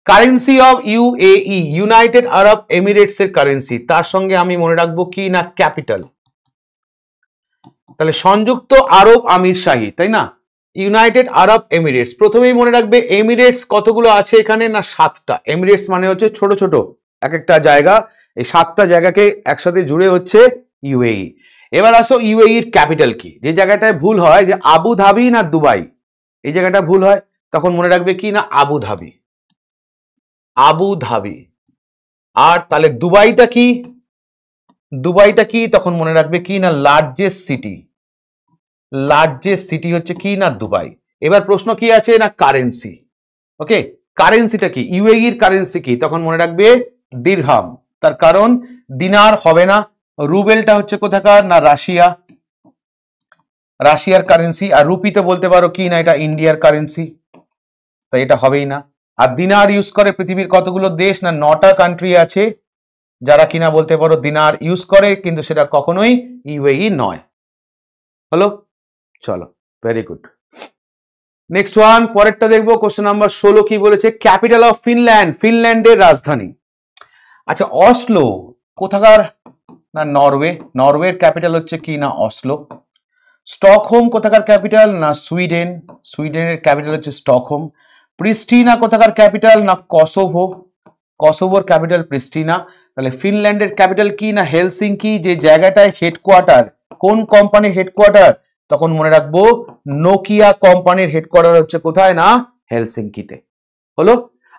Currency of UAE, United Arab Emirates এর কারেন্সি, তার সঙ্গে আমি মনে রাখবো কি না ক্যাপিটাল। তাহলে সংযুক্ত আরব আমিরশাহী, তাই না, ইউনাইটেড আরব এমিরেটস। প্রথমেই মনে রাখবে এমিরেটস কতগুলো আছে এখানে না 7টা। এমিরেটস মানে হচ্ছে ছোট ছোট এক একটা জায়গা, এই 7টা জায়গাকে একসাথে জুড়ে হচ্ছে ইউএই। এবার আসো ইউএই এর ক্যাপিটাল কি? যে জায়গাটায় ভুল হয় যে আবু ধাবি না দুবাই, এই জায়গাটা ভুল হয়, তখন মনে রাখবে কি না আবু ধাবি, আবু ধাবি। আর তাহলে দুবাইটা কি? দুবাইটা কি? তখন মনে রাখবে কি না লার্জেস্ট সিটি, লার্জেস্ট সিটি হচ্ছে কি না দুবাই। এবার প্রশ্ন কি আছে না কারেন্সি, ওকে, কারেন্সিটা কি? ইউএই এর কারেন্সি কি? তখন মনে রাখবে দিরহাম, তার কারণ দিনার হবে না। রুবেলটা হচ্ছে কোথাকার না রাশিয়া, রাশিয়ার কারেন্সি। আর রুপি তো বলতে পারো কি না এটা ইন্ডিয়ার কারেন্সি, তাই এটা হবেই না। আর দিনার ইউজ করে পৃথিবীর কতগুলো দেশ না 9টা কান্ট্রি আছে যারা কিনা বলতে পারো দিনার ইউজ করে, কিন্তু সেটা কখনোই ইউএই নয়। হলো, চলো, ভেরি গুড। নেক্সট ওয়ান, পরেরটা দেখবো। কোশ্চেন নাম্বার 16 কি বলেছে? ক্যাপিটাল অফ ফিনল্যান্ড, ফিনল্যান্ডের রাজধানী। আচ্ছা, অসলো কোথাকার না নরওয়ে, নরওয়ের ক্যাপিটাল হচ্ছে কি না অসলো। স্টকহোম কোথাকার ক্যাপিটাল না সুইডেন, সুইডেনের ক্যাপিটাল হচ্ছে স্টকহোম। প্রিস্টিনা কোথাকার ক্যাপিটাল না কসোভো, কসোভোর ক্যাপিটাল প্রিস্টিনা। তাহলে ফিনল্যান্ডের ক্যাপিটাল কি না হেলসিঙ্কি, যে জায়গাটায় হেডকোয়ার্টার, কোন কোম্পানির হেডকোয়ার্টার? তখন মনে রাখবো নোকিয়া কোম্পানির হেডকোয়ার্টার হচ্ছে কোথায় না হেলসিঙ্কিতে। হলো।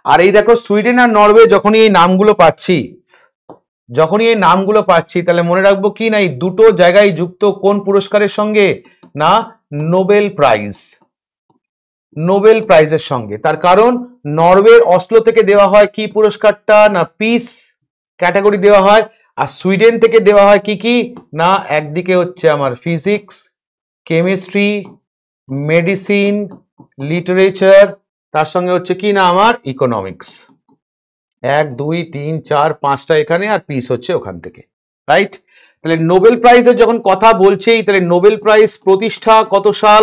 আর এই দেখো সুইডেন আর নরওয়ে যখনই এই নামগুলো পাচ্ছি, যখনই এই নামগুলো পাচ্ছি, তাহলে মনে রাখবো কি না এই দুটো জায়গায় যুক্ত কোন পুরস্কারের সঙ্গে না নোবেল প্রাইজ, নোবেল প্রাইজের সঙ্গে। তার কারণ নরওয়ের অসলো থেকে দেওয়া হয় কি পুরস্কারটা না পিস ক্যাটাগরি দেওয়া হয়, আর সুইডেন থেকে দেওয়া হয় কি কি না একদিকে হচ্ছে আমার ফিজিক্স, কেমিস্ট্রি, মেডিসিন, লিটারেচার, তার সঙ্গে হচ্ছে কি না আমার ইকোনমিক্স। 1 2 3 4 5টা এখানে, আর পিস হচ্ছে ওখান থেকে, রাইট? তাহলে নোবেল প্রাইজের যখন কথা বলছেই, তাহলে নোবেল প্রাইজ প্রতিষ্ঠা কত সাল?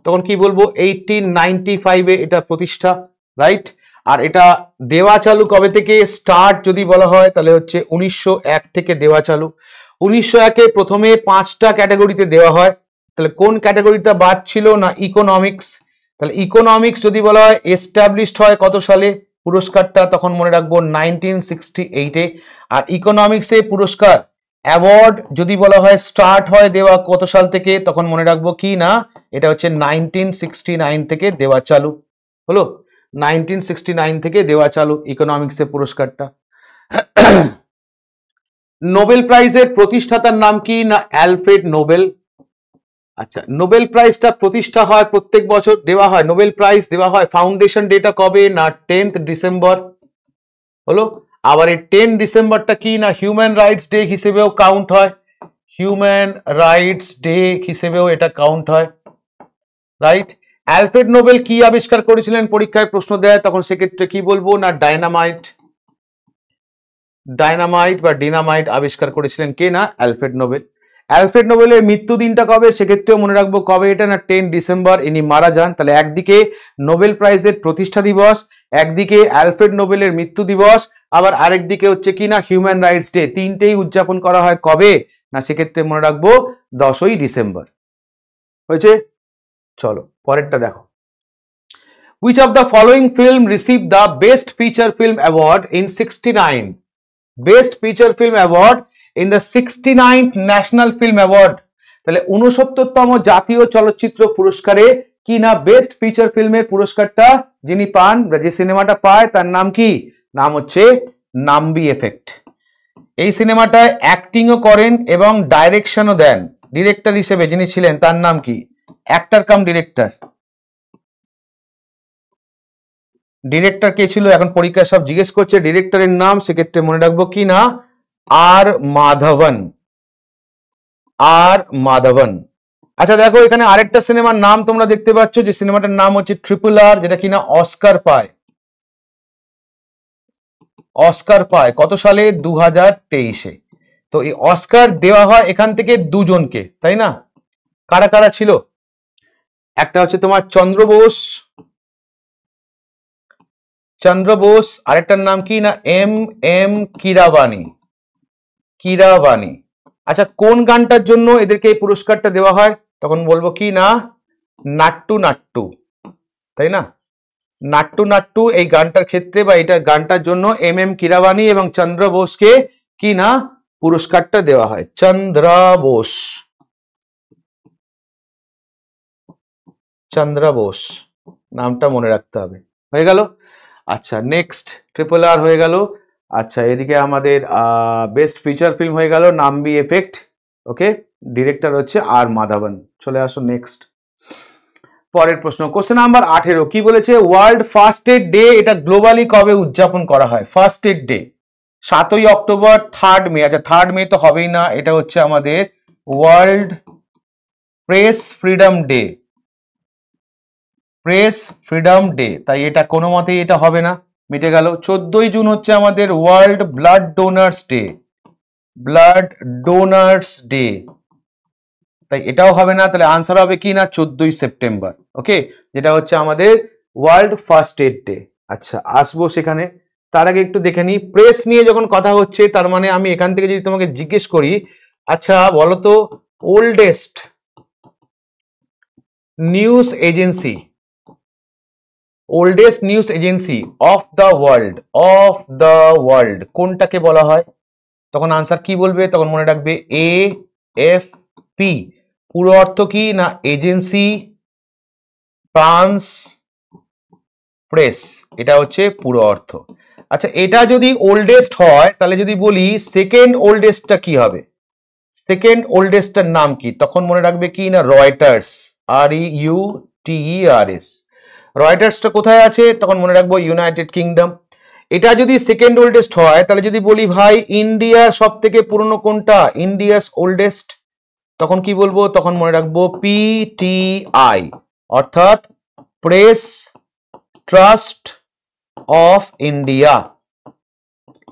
তখন কি বলবো 1895-এ এটা প্রতিষ্ঠা, রাইট? আর এটা দেওয়া চালু কবে থেকে? স্টার্ট যদি বলা হয় তাহলে হচ্ছে 1901 থেকে দেওয়া চালু। 1901-এ প্রথমে 5টা ক্যাটাগরিতে দেওয়া হয়, তাহলে কোন ক্যাটাগরিটা বাদ ছিল না ইকোনমিক্স। তাহলে ইকোনমিক্স যদি বলা হয় এস্টাবলিশড হয় কত সালে পুরস্কারটা? তখন মনে রাখবো 1968-এ। আর ইকোনমিক্সে পুরস্কার অ্যাওয়ার্ড যদি বলা হয় স্টার্ট হয় দেওয়া কত সাল থেকে? তখন মনে রাখবো কি না এটা হচ্ছে 1969 থেকে দেওয়া চালু। হলো, 1969 থেকে দেওয়া চালু ইকোনমিক্সের পুরস্কারটা। নোবেল প্রাইজের প্রতিষ্ঠাতার নাম কি? না অ্যালফ্রেড নোবেল। আচ্ছা, নোবেল প্রাইজটা প্রতিষ্ঠা হয় প্রত্যেক বছর দেওয়া হয়, নোবেল প্রাইজ দেওয়া হয়, ফাউন্ডেশন ডেটা কবে? না 10th ডিসেম্বর হলো। আবার এই 10 ডিসেম্বরটা কি? না হিউম্যান রাইটস ডে হিসেবেও কাউন্ট হয়, হিউম্যান রাইটস ডে হিসেবেও এটা কাউন্ট হয়, রাইট। অ্যালফ্রেড নোবেল কি আবিষ্কার করেছিলেন? পরীক্ষায় প্রশ্ন দেয় তখন সেক্ষেত্রে কি বলবো? না ডায়নামাইট, ডায়নামাইট বা ডিনামাইট আবিষ্কার করেছিলেন কে? না অ্যালফ্রেড নোবেল। অ্যালফ্রেড নোবেলের মৃত্যু দিনটা কবে? সেক্ষেত্রেও মনে রাখবো কবে এটা? না 10 ডিসেম্বর ইনি মারা যান। তাহলে একদিকে নোবেল প্রাইজের প্রতিষ্ঠা দিবস, একদিকে অ্যালফ্রেড নোবেলের মৃত্যু দিবস, আবার আরেকদিকে হচ্ছে কি না হিউম্যান রাইটস ডে, তিনটেই উদযাপন করা হয় কবে? না সেক্ষেত্রে মনে রাখবো 10ই ডিসেম্বর। হয়েছে? চলো পরেরটা দেখো। Which of the following film received the Best Feature Film Award in 69? Best Feature Film Award in the 69th National Film Award. তাহলে 69তম জাতীয় চলচ্চিত্র পুরস্কারে কি না বেস্ট ফিচার ফিল্মের পুরস্কারটা যিনি পান বা যে সিনেমাটা পায় তার নাম কি? নাম হচ্ছে নাম্বি এফেক্ট। এই সিনেমাটায় অ্যাক্টিংও করেন এবং ডাইরেকশনও দেন। ডিরেক্টর হিসেবে যিনি ছিলেন তার নাম কি? অ্যাক্টর কাম ডিরেক্টর। ডিরেক্টর কে ছিল? এখন পরীক্ষায় সব জিজ্ঞেস করছে ডিরেক্টরের নাম, সেক্ষেত্রে মনে রাখবো কি না আর মাধবন, আর মাধবন। আচ্ছা দেখো এখানে আরেকটা সিনেমার নাম তোমরা দেখতে পাচ্ছ, যে সিনেমাটার নাম হচ্ছে ট্রিপল আর, যেটা কিনা অস্কার পায়, অস্কার পায় কত সালে? 2023-এ। তো এই অস্কার দেওয়া হয় এখান থেকে দুজনকে, তাই না? কারা কারা ছিল? একটা হচ্ছে তোমার চন্দ্র বোস, চন্দ্র বোস, আরেকটার নাম কি না এম এম কিরাবানি, কিরাবানি। আচ্ছা কোন গানটার জন্য এদেরকে এই পুরস্কারটা দেওয়া হয়? তখন বলবো কি না নাট্টু নাট্টু, তাই না? নাট্টু নাট্টু এই গানটার ক্ষেত্রে বা এটা গানটার জন্য এম এম কিরাবানি এবং চন্দ্র বোসকে কি না পুরস্কারটা দেওয়া হয়। চন্দ্র বোস, চন্দ্র বোস নামটা মনে রাখতে হবে। হয়ে গেল? আচ্ছা নেক্সট ট্রিপল আর হয়ে গেল। আচ্ছা এদিকে আমাদের বেস্ট ফিচার ফিল্ম হয়ে গেল নাম্বি এফেক্ট, ওকে, ডিরেক্টর হচ্ছে আর মাধবন। চলে আসো নেক্সট পরের প্রশ্ন, কোশ্চেন নাম্বার 18 কি বলেছে? ওয়ার্ল্ড ফার্স্ট এড ডে এটা গ্লোবালি কবে উদযাপন করা হয়? ফার্স্ট এড ডে 7ই অক্টোবর, 3rd মে। আচ্ছা 3rd মে তো হবেই না, এটা হচ্ছে আমাদের world press freedom day, press freedom day, তাই এটা কোনো মতেই এটা হবে না, মিটে গেল। 14ই জুন হচ্ছে আমাদের world blood donors day, blood donors day, তাই এটাও হবে না। তাহলে আনসার হবে কি না 14ই সেপ্টেম্বর, ওকে, যেটা হচ্ছে আমাদের ওয়ার্ল্ড ফার্স্ট এড ডে। আচ্ছা আসবো সেখানে, তার আগে একটু দেখে নিই প্রেস নিয়ে যখন কথা হচ্ছে, তার মানে আমি এখান থেকে যদি তোমাকে জিজ্ঞেস করি, আচ্ছা বলো তো oldest news agency, oldest news agency of the world, of the world কোনটাকে বলা হয়? তখন আনসার কি বলবে? তখন মনে রাখবে এ এফ পি। পুরো অর্থ কি না এজেন্সি ফ্রান্স প্রেস, এটা হচ্ছে পুরো অর্থ। আচ্ছা এটা যদি ওল্ডেস্ট হয় তাহলে যদি বলি সেকেন্ড ওল্ডেস্টটা কি হবে? সেকেন্ড ওল্ডেস্টটার নাম কি? তখন মনে রাখবে কি না রয়টার্স, REUTERS। রয়টার্সটা কোথায় আছে? তখন মনে রাখবো ইউনাইটেড কিংডম। এটা যদি সেকেন্ড ওল্ডেস্ট হয় তাহলে যদি বলি ভাই ইন্ডিয়ার সব থেকে পুরনো কোনটা? ইন্ডিয়াস ওল্ডেস্ট, তখন কি বলবো? তখন মনে রাখবো PTI, অর্থাৎ প্রেস ট্রাস্ট অফ ইন্ডিয়া,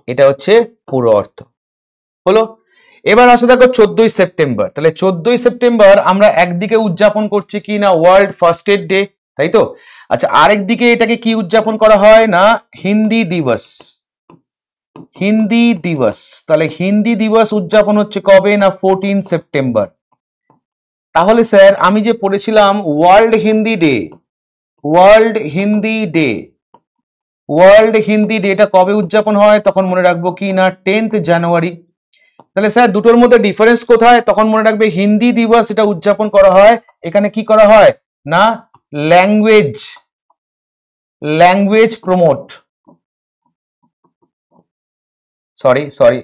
এটা হচ্ছে পুরো অর্থ। হলো? এবার আসো দেখো 14ই সেপ্টেম্বর, তাহলে 14ই সেপ্টেম্বর আমরা একদিকে উদযাপন করছি কি না ওয়ার্ল্ড ফার্স্ট এড ডে, তাই তো? আচ্ছা আরেকদিকে এটাকে কি উদযাপন করা হয়? না হিন্দি দিবস, হিন্দি দিবস। তাহলে হিন্দি দিবস উদযাপন হচ্ছে কবে? না 14 সেপ্টেম্বর। তাহলে স্যার আমি যে পড়েছিলাম world Hindi day, world Hindi day, world Hindi day এটা কবে উদযাপন হয়? তখন মনে রাখবো কি না 10th জানুয়ারি। তাহলে স্যার দুটোর মধ্যে ডিফারেন্স কোথায়? তখন মনে রাখবে হিন্দি দিবস এটা উদযাপন করা হয়, এখানে কি করা হয় না ল্যাঙ্গুয়েজ, ল্যাঙ্গুয়েজ প্রমোট, সরি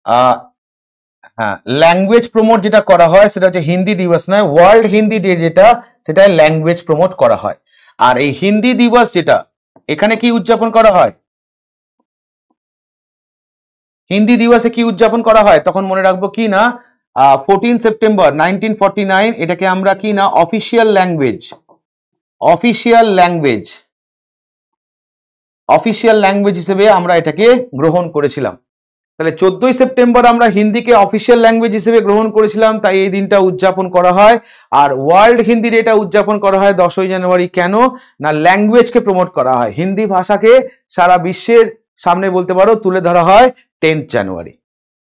হ্যাঁ, ল্যাঙ্গুয়েজ প্রমোট যেটা করা হয় সেটা হচ্ছে হিন্দি দিবস নয়, ওয়ার্ল্ড হিন্দি ডে যেটা, সেটা ল্যাঙ্গুয়েজ প্রমোট করা হয়। আর এই হিন্দি দিবস যেটা, এখানে কি উদযাপন করা হয়, হিন্দি দিবসে কি উদযাপন করা হয়, তখন মনে রাখবো কি না 14 সেপ্টেম্বর 1949 এটাকে আমরা কি না official language, official language, official language হিসেবে আমরা এটাকে গ্রহণ করেছিলাম। তাহলে 14ই সেপ্টেম্বর আমরা হিন্দিকে অফিসিয়াল ল্যাঙ্গুয়েজ হিসেবে গ্রহণ করেছিলাম, তাই এই দিনটা উদযাপন করা হয়। আর ওয়ার্ল্ড হিন্দি ডেটা উদযাপন করা হয় 10ই জানুয়ারি। কেন না, ল্যাঙ্গুয়েজকে প্রমোট করা হয়, হিন্দি ভাষাকে সারা বিশ্বের সামনে বলতে পারো তুলে ধরা হয় 10th জানুয়ারি।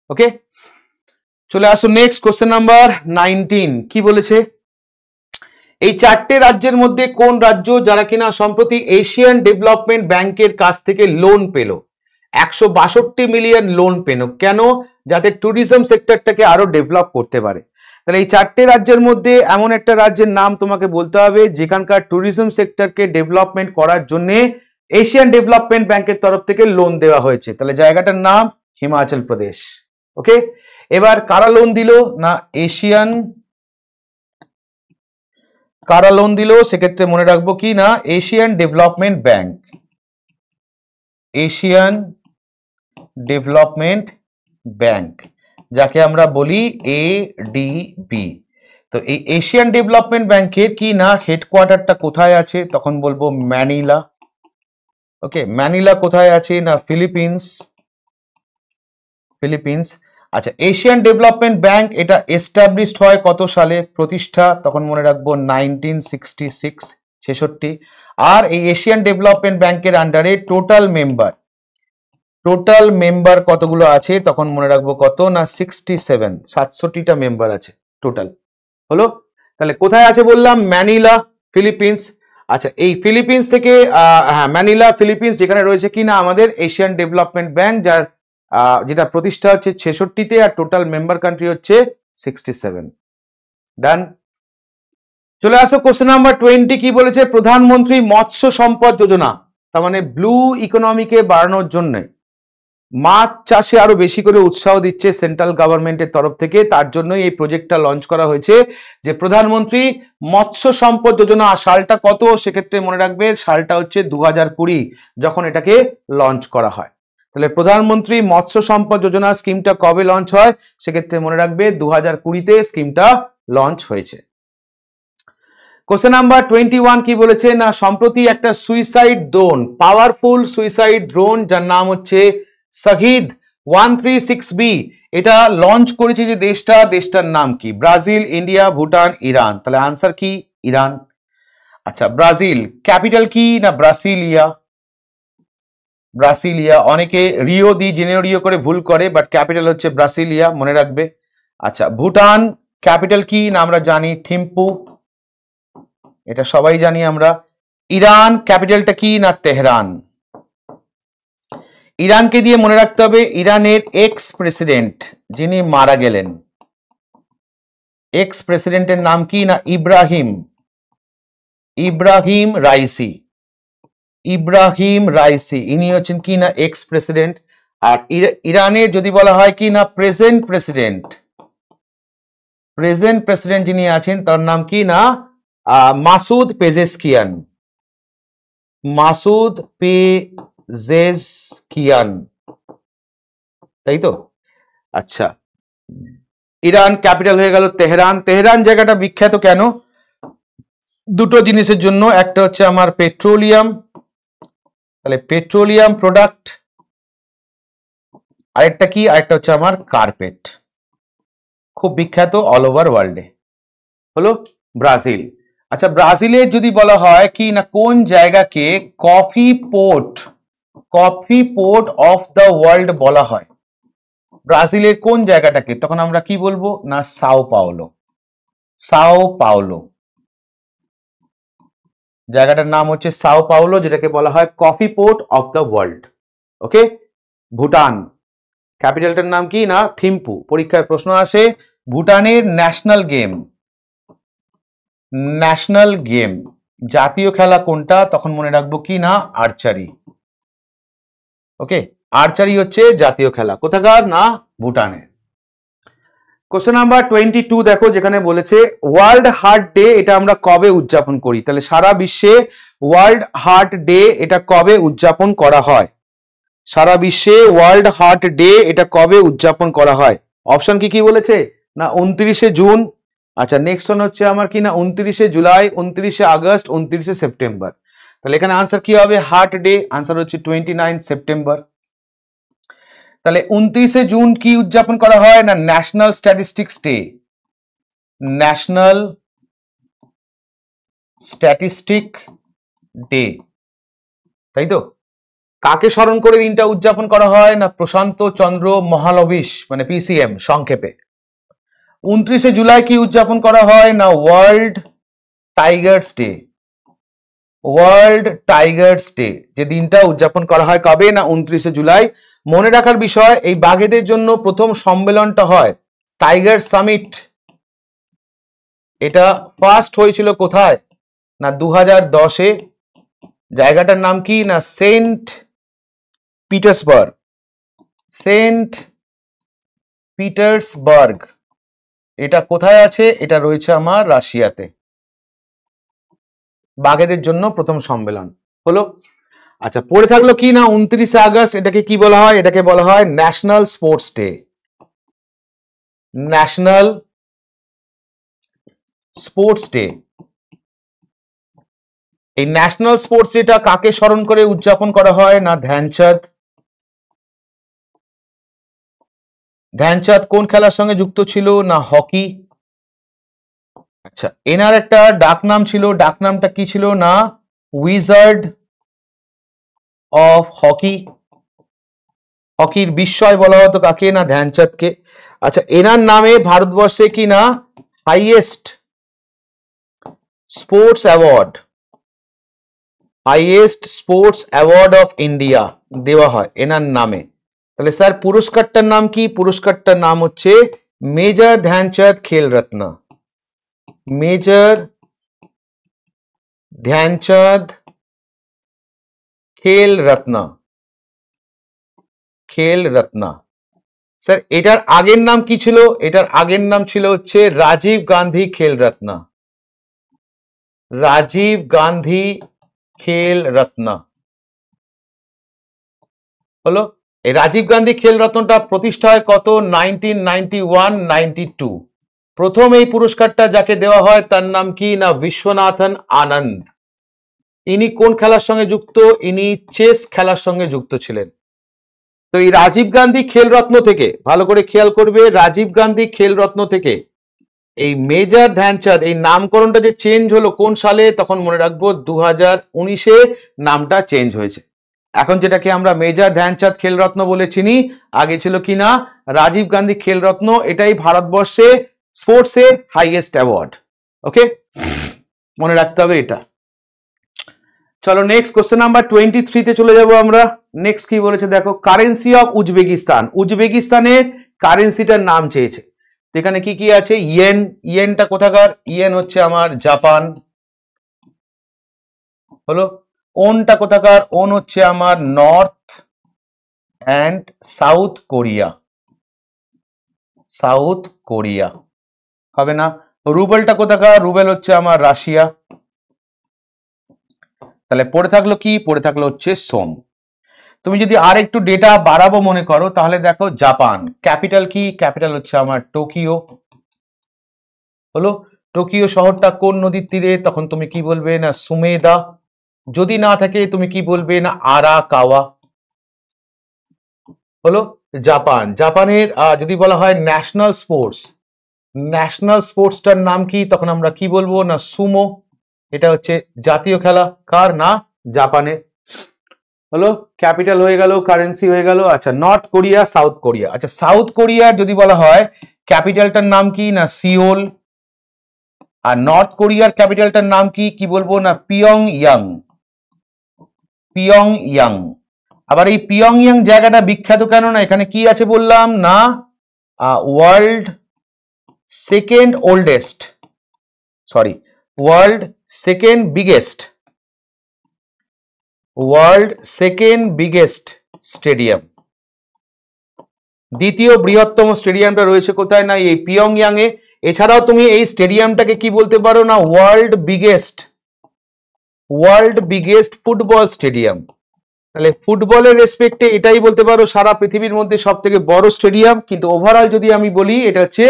ওকে, চলে আসো নেক্সট কোশ্চেন নাম্বার 19। কি বলেছে, এই চারটে রাজ্যের মধ্যে কোন রাজ্য যারা কিনা সম্প্রতি এশিয়ান ডেভেলপমেন্ট ব্যাংকের কাছ থেকে লোন পেল, 162 মিলিয়ন লোন পেল, কেন, যাতে ট্যুরিজম সেক্টরটাকে আরো ডেভেলপ করতে পারে। তাহলে এই চারটে রাজ্যের মধ্যে এমন একটা রাজ্যের নাম তোমাকে বলতে হবে যেখানকার ট্যুরিজম সেক্টরকে ডেভেলপমেন্ট করার জন্য এশিয়ান ডেভেলপমেন্ট ব্যাংকের তরফ থেকে লোন দেওয়া হয়েছে। তাহলে জায়গাটার নাম হিমাচল প্রদেশ। ওকে, এবার কারা লোন দিল না, এশিয়ান, কারা লোন দিল, সেক্ষেত্রে মনে রাখবো কি না Asian development bank, Asian development bank, যাকে আমরা বলি এডিবি। তো এই এশিয়ান ডেভেলপমেন্ট ব্যাংকের কি না হেডকোয়ার্টারটা কোথায় আছে, তখন বলবো ম্যানিলা। ওকে, ম্যানিলা কোথায় আছে না ফিলিপিন্স, ফিলিপিন্স। আচ্ছা, এশিয়ান ডেভেলপমেন্ট ব্যাংক এটা এস্টাবলিশড হয় কত সালে, প্রতিষ্ঠা, তখন মনে রাখবো 1966, 66। আর এই এশিয়ান ডেভেলপমেন্ট ব্যাংকের আন্ডারে টোটাল মেম্বার কতগুলো আছে, তখন মনে রাখবো কত না 67, 67টা মেম্বার আছে টোটাল। হলো, তাহলে কোথায় আছে বললাম, ম্যানিলা, ফিলিপিন্স। আচ্ছা, এই ফিলিপিন্স থেকে হ্যাঁ ম্যানিলা ফিলিপিন্স, যেখানে রয়েছে কিনা আমাদের এশিয়ান ডেভেলপমেন্ট ব্যাংক, যার যেটা প্রতিষ্ঠা হচ্ছে 66তে আর টোটাল মেম্বার কান্ট্রি হচ্ছে 67। ডান। চলে আসো কোশ্চেন নাম্বার 20। কি বলেছে, প্রধানমন্ত্রী মৎস্য সম্পদ যোজনা, তার মানে ব্লু ইকোনমিকে বাড়ানোর জন্য মাছ চাষে আরো বেশি করে উৎসাহ দিচ্ছে সেন্ট্রাল গভর্নমেন্টের তরফ থেকে। তার জন্যই এই প্রজেক্টটা লঞ্চ করা হয়েছে, যে প্রধানমন্ত্রী মৎস্য সম্পদ যোজনা। সালটা কত, সেক্ষেত্রে মনে রাখবে সালটা হচ্ছে 2020 যখন এটাকে লঞ্চ করা হয়। তাহলে প্রধানমন্ত্রী মৎস্য সম্পদ যোজনা স্কিমটা কবে লঞ্চ হয়, সেক্ষেত্রে মনে রাখবে 2020তে স্কিমটা লঞ্চ হয়েছে। Question number 21। কি বলেছে না, সম্প্রতি একটা suicide drone, powerful suicide drone, যার নাম হচ্ছে শহীদ 136B, এটা লঞ্চ করেছে যে দেশটার নাম কি, ব্রাজিল, ইন্ডিয়া, ভুটান, ইরান। তাহলে আনসার কি, ইরান। আচ্ছা, ব্রাজিল, ক্যাপিটাল কি না ব্রাসিলিয়া, ব্রাসিলিয়া। অনেকে রিও দি জেনেরিও করে ভুল করে, বাট ক্যাপিটাল হচ্ছে ব্রাসিলিয়া, মনে রাখবে। আচ্ছা, ভুটান, ক্যাপিটাল কি না আমরা জানি থিম্পু, এটা সবাই জানি আমরা। ইরান, ক্যাপিটালটা কি না তেহরান। ইরানকে দিয়ে মনে রাখতে হবে ইরানের এক্স প্রেসিডেন্ট যিনি মারা গেলেন, এক্স প্রেসিডেন্টের নাম কি না ইব্রাহিম রাইসি, ইব্রাহিম রাইসি, ইনি হচ্ছেন কি না এক্স প্রেসিডেন্ট। আর ইরানের যদি বলা হয় কি না প্রেজেন্ট প্রেসিডেন্ট যিনি আছেন তার নাম কি না মাসুদ পেজেশকিয়ান, মাসুদ পেজেশকিয়ান, তাই তো। আচ্ছা, ইরান ক্যাপিটাল হয়ে গেল তেহরান। তেহরান জায়গাটা বিখ্যাত কেন, দুটো জিনিসের জন্য, একটা হচ্ছে আমার পেট্রোলিয়াম, তাহলে পেট্রোলিয়াম প্রোডাক্ট, আরেকটা কি, আরেকটা হচ্ছে আমার কার্পেট, খুব বিখ্যাত অল ওভার ওয়ার্ল্ডে। হলো ব্রাজিল। আচ্ছা, ব্রাজিলের যদি বলা হয় কি না কোন জায়গাকে coffee port of the world বলা হয়, ব্রাজিলের কোন জায়গাটাকে, তখন আমরা কি বলবো না সাও পাওলো, জায়গাটার নাম হচ্ছে সাও পাওলো, যেটাকে বলা হয় coffee port of the world. Okay, Bhutan, ক্যাপিটালটার নাম কি না থিম্পু। পরীক্ষায় প্রশ্ন আসে ভুটানের ন্যাশনাল গেম জাতীয় খেলা কোনটা, তখন মনে রাখবো কি না আর্চারি। ওকে, আর্চারি হচ্ছে জাতীয় খেলা, কোথাকার না ভুটানে। কোশ্চেন নাম্বার 22 দেখো, যেখানে বলেছে ওয়ার্ল্ড হার্ট ডে এটা আমরা কবে উদযাপন করি? তাহলে সারা বিশ্বে ওয়ার্ল্ড হার্ট ডে এটা কবে উদযাপন করা হয়? সারা বিশ্বে ওয়ার্ল্ড হার্ট ডে এটা কবে উদযাপন করা হয়? অপশন কি কি বলেছে না 29শে জুন, আচ্ছা নেক্সট ওয়ান হচ্ছে আমার কি না 29শে জুলাই, 29শে আগস্ট, 29শে সেপ্টেম্বর। তাহলে এখানে আনসার কি হবে? হার্ট ডে আনসার হচ্ছে 29 সেপ্টেম্বর। তাহলে 29শে জুন কি উদযাপন করা হয় না national statistics day, national statistic day, তাই তো? কাকে স্মরণ করে দিনটা উদযাপন করা হয় না প্রশান্ত চন্দ্র মহালবিশ মানে পিসিএম সংক্ষেপে। 29শে জুলাই কি উদযাপন করা হয় না world Tigers day, world Tigers day, যে দিনটা উদযাপন করা হয় কবে না 29শে জুলাই। মনে রাখার বিষয় এই বাঘেদের জন্য প্রথম সম্মেলনটা হয় টাইগার সামিট, এটা ফার্স্ট হয়েছিল কোথায় না 2010-এ, জায়গাটার নাম কি না সেন্ট পিটার্সবার্গ, সেন্ট পিটার্সবার্গ, এটা কোথায় আছে? এটা রয়েছে আমার রাশিয়াতে। বাঘেদের জন্য প্রথম সম্মেলন হলো। আচ্ছা পড়ে থাকলো কি না 29শে আগস্ট, এটাকে কি বলা হয়? এটাকে বলা হয় national sports day, national sports day. এই ন্যাশনাল স্পোর্টস ডেটা কাকে স্মরণ করে উদযাপন করা হয় না ধ্যানচাঁদ। ধ্যানচাঁদ কোন খেলার সঙ্গে যুক্ত ছিল না হকি। আচ্ছা এনার একটা ডাক নাম ছিল, ডাক নামটা কি ছিল না উইজার্ড অফ হকি, হকির বিস্ময় বলা হতো কাকে না ধ্যানচাঁদকে। আচ্ছা এনার নামে ভারতবর্ষে কি না highest sports award, highest sports award of India দেওয়া হয় এনার নামে। তাহলে স্যার পুরস্কারটার নাম কি? পুরস্কারটার নাম হচ্ছে মেজর ধ্যানচাঁদ খেল রত্ন, মেজর ধ্যানচাঁদ খেল রত্ন, খেল রত্ন। স্যার এটার আগের নাম কি ছিল? এটার আগের নাম ছিল হচ্ছে রাজীব গান্ধী খেল রত্ন, রাজীব গান্ধী খেল রত্ন হলো। এই রাজীব গান্ধী খেল রত্নটা প্রতিষ্ঠা হয় কত 1991-92। প্রথম এই পুরস্কারটা যাকে দেওয়া হয় তার নাম কি না বিশ্বনাথন আনন্দ। ইনি কোন খেলার সঙ্গে যুক্ত? ইনি চেস খেলার সঙ্গে যুক্ত ছিলেন। তো এই রাজীব গান্ধী খেল রত্ন থেকে ভালো করে খেয়াল করবে, রাজীব গান্ধী খেল রত্ন থেকে এই মেজর ধ্যানচাঁদ এই নামকরণটা যে চেঞ্জ হলো কোন সালে, তখন মনে রাখবো 2019-এ নামটা চেঞ্জ হয়েছে। এখন যেটাকে আমরা মেজর ধ্যানচাঁদ খেল রত্ন বলে চিনি, আগে ছিল কিনা রাজীব গান্ধী খেল রত্ন। এটাই ভারতবর্ষে স্পোর্টসে হাইয়েস্ট অ্যাওয়ার্ড। ওকে মনে রাখতে হবে এটা। চলো নেক্সট কোশ্চেন নাম্বার 23-তে চলে যাব আমরা। নেক্সট কি বলেছে দেখো, কারেন্সি অফ উজবেকিস্তান, উজবেকিস্তানের কারেন্সিটার নাম চেয়েছে। এখানে কি কি আছে? ইয়েন, ইয়েনটা কোথাকার? ইয়েন হচ্ছে আমার জাপান হলো। ওনটা কোথাকার? ওন হচ্ছে আমার north and south Korea, south Korea হবে না। রুবেলটা কোথাকার? রুবেল হচ্ছে আমার রাশিয়া। তাহলে পড়ে থাকলো কি? পড়ে থাকলো হচ্ছে সোম। তুমি যদি আর একটু ডেটা বাড়াবো মনে করো তাহলে দেখো জাপান ক্যাপিটাল কি? ক্যাপিটাল হচ্ছে আমার টোকিও হলো। টোকিও শহরটা কোন নদীর তীরে? তখন তুমি কি বলবে না সুমেদা। যদি না থাকে তুমি কি বলবে না আরাকাওয়া হলো। জাপান, জাপানের যদি বলা হয় ন্যাশনাল স্পোর্টস, ন্যাশনাল স্পোর্টসটার নাম কি? তখন আমরা কি বলবো না সুমো। এটা হচ্ছে জাতীয় খেলা কার না জাপানের হলো। ক্যাপিটাল হয়ে গেল, কারেন্সি হয়ে গেল। আচ্ছা নর্থ কোরিয়া, সাউথ কোরিয়া। আচ্ছা সাউথ কোরিয়ার যদি বলা হয় ক্যাপিটালটার নাম কি না সিওল। আর নর্থ কোরিয়ার ক্যাপিটালটার নাম কি? কি বলবো না পিয়ং ইয়াং, পিয়ং ইয়াং। আবার এই পিয়ং ইয়াং জায়গাটা বিখ্যাত কেন না এখানে কি আছে বললাম না world second oldest, sorry world second biggest, world second biggest stadium দ্বিতীয় বৃহত্তম স্টেডিয়ামটা রয়েছে কোথায়? না এই পিয়ংইয়াং এ। এছাড়াও তুমি এই স্টেডিয়ামটাকে কি বলতে পারো? না ওয়ার্ল্ড বিগেস্ট ফুটবল স্টেডিয়াম। তাহলে ফুটবলের রেসপেক্টে এটাই বলতে পারো সারা পৃথিবীর মধ্যে সব থেকে বড় স্টেডিয়াম, কিন্তু ওভারঅল যদি আমি বলি এটা হচ্ছে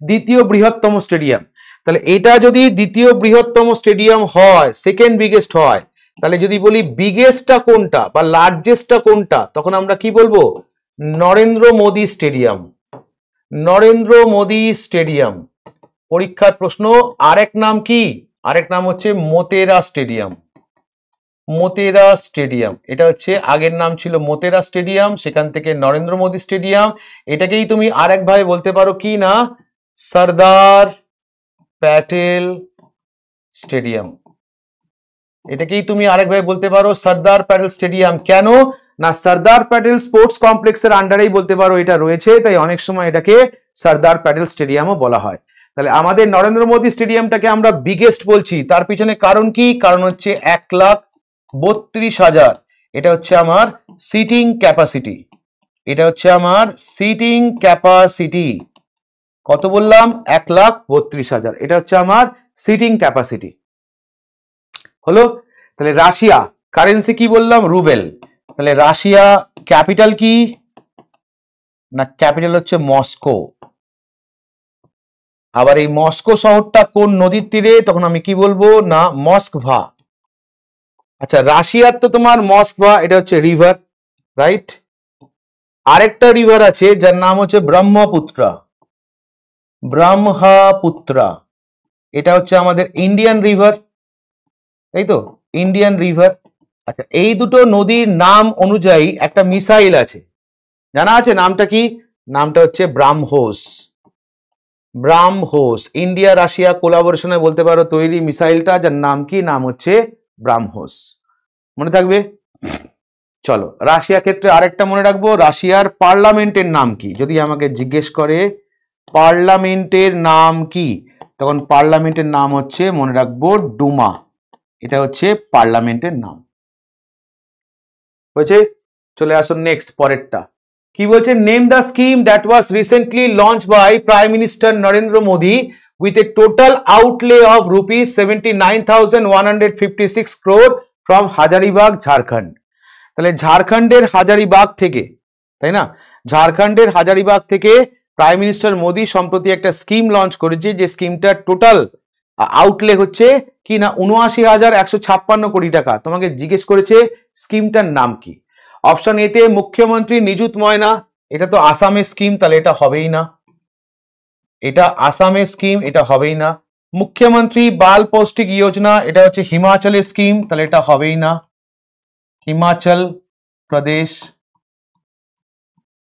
দ্বিতীয় বৃহত্তম স্টেডিয়াম। তাহলে এটা যদি দ্বিতীয় বৃহত্তম স্টেডিয়াম হয়, সেকেন্ড বিগেস্ট হয়, তাহলে যদি বলি বিগেস্টটা কোনটা বা লার্জেস্টটা কোনটা, তখন আমরা কি বলবো? নরেন্দ্র মোদী স্টেডিয়াম। নরেন্দ্র মোদী স্টেডিয়াম। পরীক্ষার প্রশ্ন। আরেক নাম কি? আরেক নাম হচ্ছে মোতেরা স্টেডিয়াম। মোতেরা স্টেডিয়াম, এটা হচ্ছে আগের নাম ছিল মোতেরা স্টেডিয়াম, সেখান থেকে নরেন্দ্র মোদী স্টেডিয়াম। এটাকেই তুমি আরেকভাবে বলতে পারো কি? না সর্দার প্যাটেল স্টেডিয়াম। এটাকেই তুমি আরেকভাবে বলতে পারো সর্দার প্যাটেল স্টেডিয়াম। কেন? না সর্দার প্যাটেল স্পোর্টস কমপ্লেক্সের আন্ডারেই বলতে পারো এটা রয়েছে, তাই অনেক সময় এটাকে সর্দার প্যাটেল স্টেডিয়ামও বলা হয়। তাহলে আমাদের নরেন্দ্র মোদী স্টেডিয়ামটাকে আমরা বিগেস্ট বলছি, তার পিছনে কারণ কি? কারণ হচ্ছে 1,32,000। এটা হচ্ছে আমার সিটিং ক্যাপাসিটি। এটা হচ্ছে আমার সিটিং ক্যাপাসিটি। কত বললাম? 1,32,000। এটা হচ্ছে আমার সিটিং ক্যাপাসিটি। হলো? তাহলে রাশিয়া কারেন্সি কি বললাম? রুবেল। তাহলে রাশিয়া ক্যাপিটাল কি? না ক্যাপিটাল হচ্ছে মস্কো। আবার এই মস্কো শহরটা কোন নদীর তীরে? তখন আমি কি বলবো? না মস্কভা। আচ্ছা রাশিয়ার তো তোমার মস্কভা, এটা হচ্ছে রিভার, রাইট? আরেকটা রিভার আছে যার নাম হচ্ছে ব্রহ্মপুত্রা। ব্রহ্মপুত্রা, এটা হচ্ছে আমাদের ইন্ডিয়ান রিভার, তাই তো? Indian river. আচ্ছা এই দুটো নদীর নাম অনুযায়ী একটা মিসাইল আছে, জানা আছে নামটা কি? নামটা হচ্ছে ব্রাহ্মোস। ব্রাহ্মোস ইন্ডিয়া রাশিয়া কোলাবোরেশনে বলতে পারো তৈরি মিসাইলটা, যার নাম কি? নাম হচ্ছে ব্রাহ্মোস। মনে থাকবে? চলো রাশিয়া ক্ষেত্রে আরেকটা মনে রাখবো, রাশিয়ার পার্লামেন্টের নাম কি? যদি আমাকে জিজ্ঞেস করে পার্লামেন্টের নাম কি, তখন পার্লামেন্টের নাম হচ্ছে, মনে রাখবো, ডুমা। এটা হচ্ছে পার্লামেন্টের নাম। হয়েছে? চলে আসুন নেক্সট পরেরটা। কি বলছে? Name the scheme that was recently launch by prime minister Narendra Modi with a total outlay of rupees 79,156 crore from Hazaribagh, Jharkhand. তাহলে ঝাড়খণ্ডের হাজারিবাগ থেকে, তাই না? ঝাড়খণ্ডের হাজারিবাগ থেকে প্রাইম মিনিস্টার মোদী সম্প্রতি একটা স্কিম লঞ্চ করেছে, যে স্কিমটার টোটাল আউটলে হচ্ছে কি? না 79,156 কোটি টাকা। তোমাকে জিজ্ঞেস করেছে স্কিমটার নাম কি? অপশন এতে মুখ্যমন্ত্রী নিযুত ময়না, এটা তো আসামের স্কিম, তাহলে এটা হবেই না। এটা আসামের স্কিম, এটা হবেই না। মুখ্যমন্ত্রী বাল পৌষ্টিক যোজনা, এটা হচ্ছে হিমাচলের স্কিম, তাহলে এটা হবেই না। হিমাচল প্রদেশ,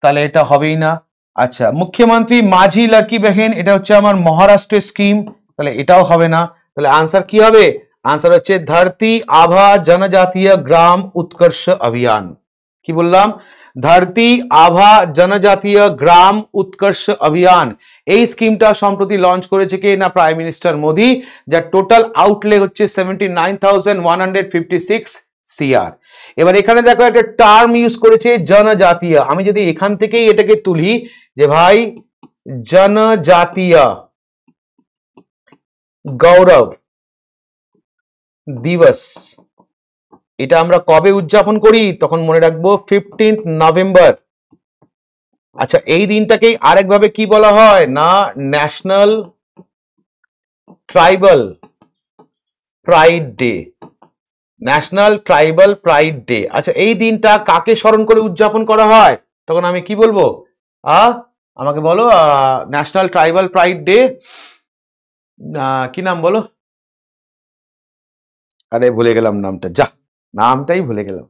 তাহলে এটা হবেই না। আচ্ছা মুখ্যমন্ত্রী মাঝি লড়কি বহন, এটা হচ্ছে আমার মহারাষ্ট্রের স্কিম, তাহলে এটাও হবে না। তাহলে আনসার কি হবে? আনসার হচ্ছে ধরতি আভা জনজাতীয় গ্রাম উৎকর্ষ অভিযান। কি বললাম? ধরতি আভা জনজাতীয় গ্রাম উৎকর্ষ অভিযান। এই স্কিমটা সম্প্রতি লঞ্চ করেছে কে? না প্রাইম মিনিস্টার মোদী, যার টোটাল আউটলে হচ্ছে 79,156 CR। এবার এখানে দেখো একটা টার্ম ইউজ করেছে জনজাতীয়। আমি যদি এখান থেকেই এটাকে তুলি যে ভাই জনজাতীয় গৌরব দিবস, এটা আমরা কবে উদযাপন করি? তখন মনে রাখবো 15 নভেম্বর। আচ্ছা এই দিনটাকেই আরেকভাবে কি বলা হয়? না national tribal pride day. National tribal pride day. আচ্ছা এই দিনটা কাকে স্মরণ করে উদযাপন করা হয়? তখন আমি কি বলবো? আমাকে বলো ন্যাশনাল ট্রাইবাল প্রাইড ডে কি নাম বলো? আরে ভুলে গেলাম নামটা, যা নামটাই ভুলে গেলাম,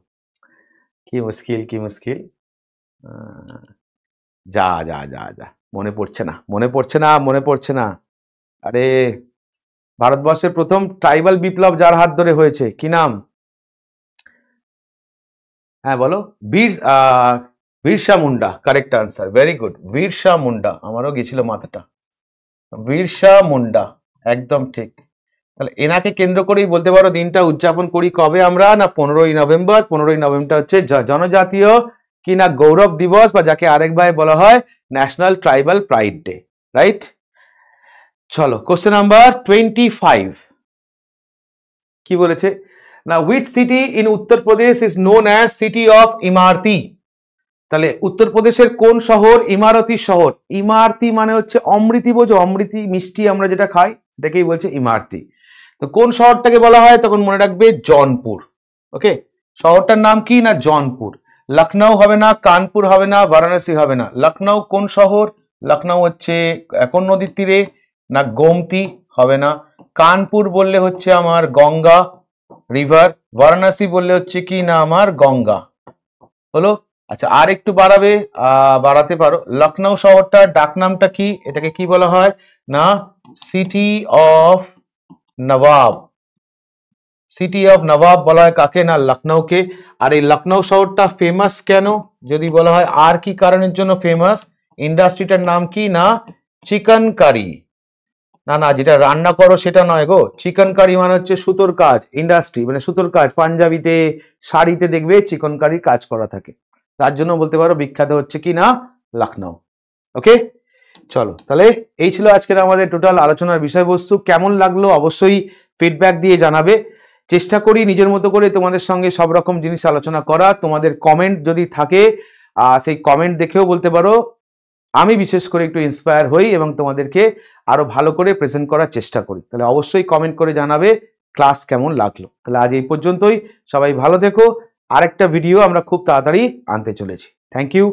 কি মুশকিল কি মুশকিল। যা যা যা যা মনে পড়ছে না, মনে পড়ছে না, মনে পড়ছে না। আরে ভারতবর্ষের প্রথম ট্রাইবাল বিপ্লব যার হাত ধরে হয়েছে, কি নাম? হ্যাঁ বলো। Birsa Munda, correct answer, very good. Birsa Munda, আমারও গেছিল মাথাটা। বিরসা মুন্ডা, একদম ঠিক। তাহলে এনাকে কেন্দ্র করেই বলতে পারো দিনটা উদযাপন করি কবে আমরা? না 15ই নভেম্বর। 15ই নভেম্বর হচ্ছে জনজাতীয় কি না গৌরব দিবস, বা যাকে আরেকবার বলা হয় national tribal pride day, right? চলো কোশ্চেন নাম্বার 25 কি বলেছে না, which city in Uttar Pradesh is known as city of imarti. তাহলে উত্তরপ্রদেশের কোন শহর ইমারতি শহর? ইমারতি মানে হচ্ছে অমৃতি, বোঝো অমৃতি মিষ্টি আমরা যেটা খাই সেটাকেই বলছে ইমারতি। তো কোন শহরটাকে বলা হয় তখন মনে রাখবে জৌনপুর। ওকে, শহরটার নাম কি না জৌনপুর। লখনউ হবে না, কানপুর হবে না, বারাণসী হবে না। লখনউ কোন শহর? লখনউ হচ্ছে কোন নদীর তীরে না গোমতী হবে না। কানপুর বললে হচ্ছে আমার গঙ্গা রিভার। বারাণসী বললে হচ্ছে কি না আমার গঙ্গা। হলো? আচ্ছা, আর একটু বাড়াতে পারো। লখনউ শহরটার ডাকনামটা কি? এটাকে কি বলা হয় না city of Nawab. City of Nawab বলা হয় কাকে না লখনউকে। আর এই লখনউ শহরটা ফেমাস কেন যদি বলা হয় আর কি কারণের জন্য ফেমাস? ইন্ডাস্ট্রিটার নাম কি না চিকেন কারি। না না, যেটা রান্না করো সেটা নয় গো, চিকেন কারি মানে হচ্ছে সুতোর কাজ, ইন্ডাস্ট্রি মানে সুতোর কাজ। পাঞ্জাবিতে শাড়িতে দেখবে চিকেন কারি কাজ করা থাকে, তার জন্য বলতে পারো বিখ্যাত হচ্ছে কি না লখনউ। ওকে, চলো তাহলে এই ছিল আজকের আমাদের টোটাল আলোচনার বিষয়বস্তু। কেমন লাগলো অবশ্যই ফিডব্যাক দিয়ে জানাবে। চেষ্টা করি নিজের মতো করে তোমাদের সঙ্গে সব রকম জিনিস আলোচনা করা। তোমাদের কমেন্ট যদি থাকে সেই কমেন্ট দেখেও বলতে পারো আমি বিশেষ করে একটু ইন্সপায়ার হই এবং তোমাদেরকে আরো ভালো করে প্রেজেন্ট করার চেষ্টা করি। তাহলে অবশ্যই কমেন্ট করে জানাবে ক্লাস কেমন লাগলো। তাহলে আজ এই পর্যন্তই, সবাই ভালো থেকো। আরেকটা ভিডিও আমরা খুব তাড়াতাড়ি আনতে চলেছি। Thank you.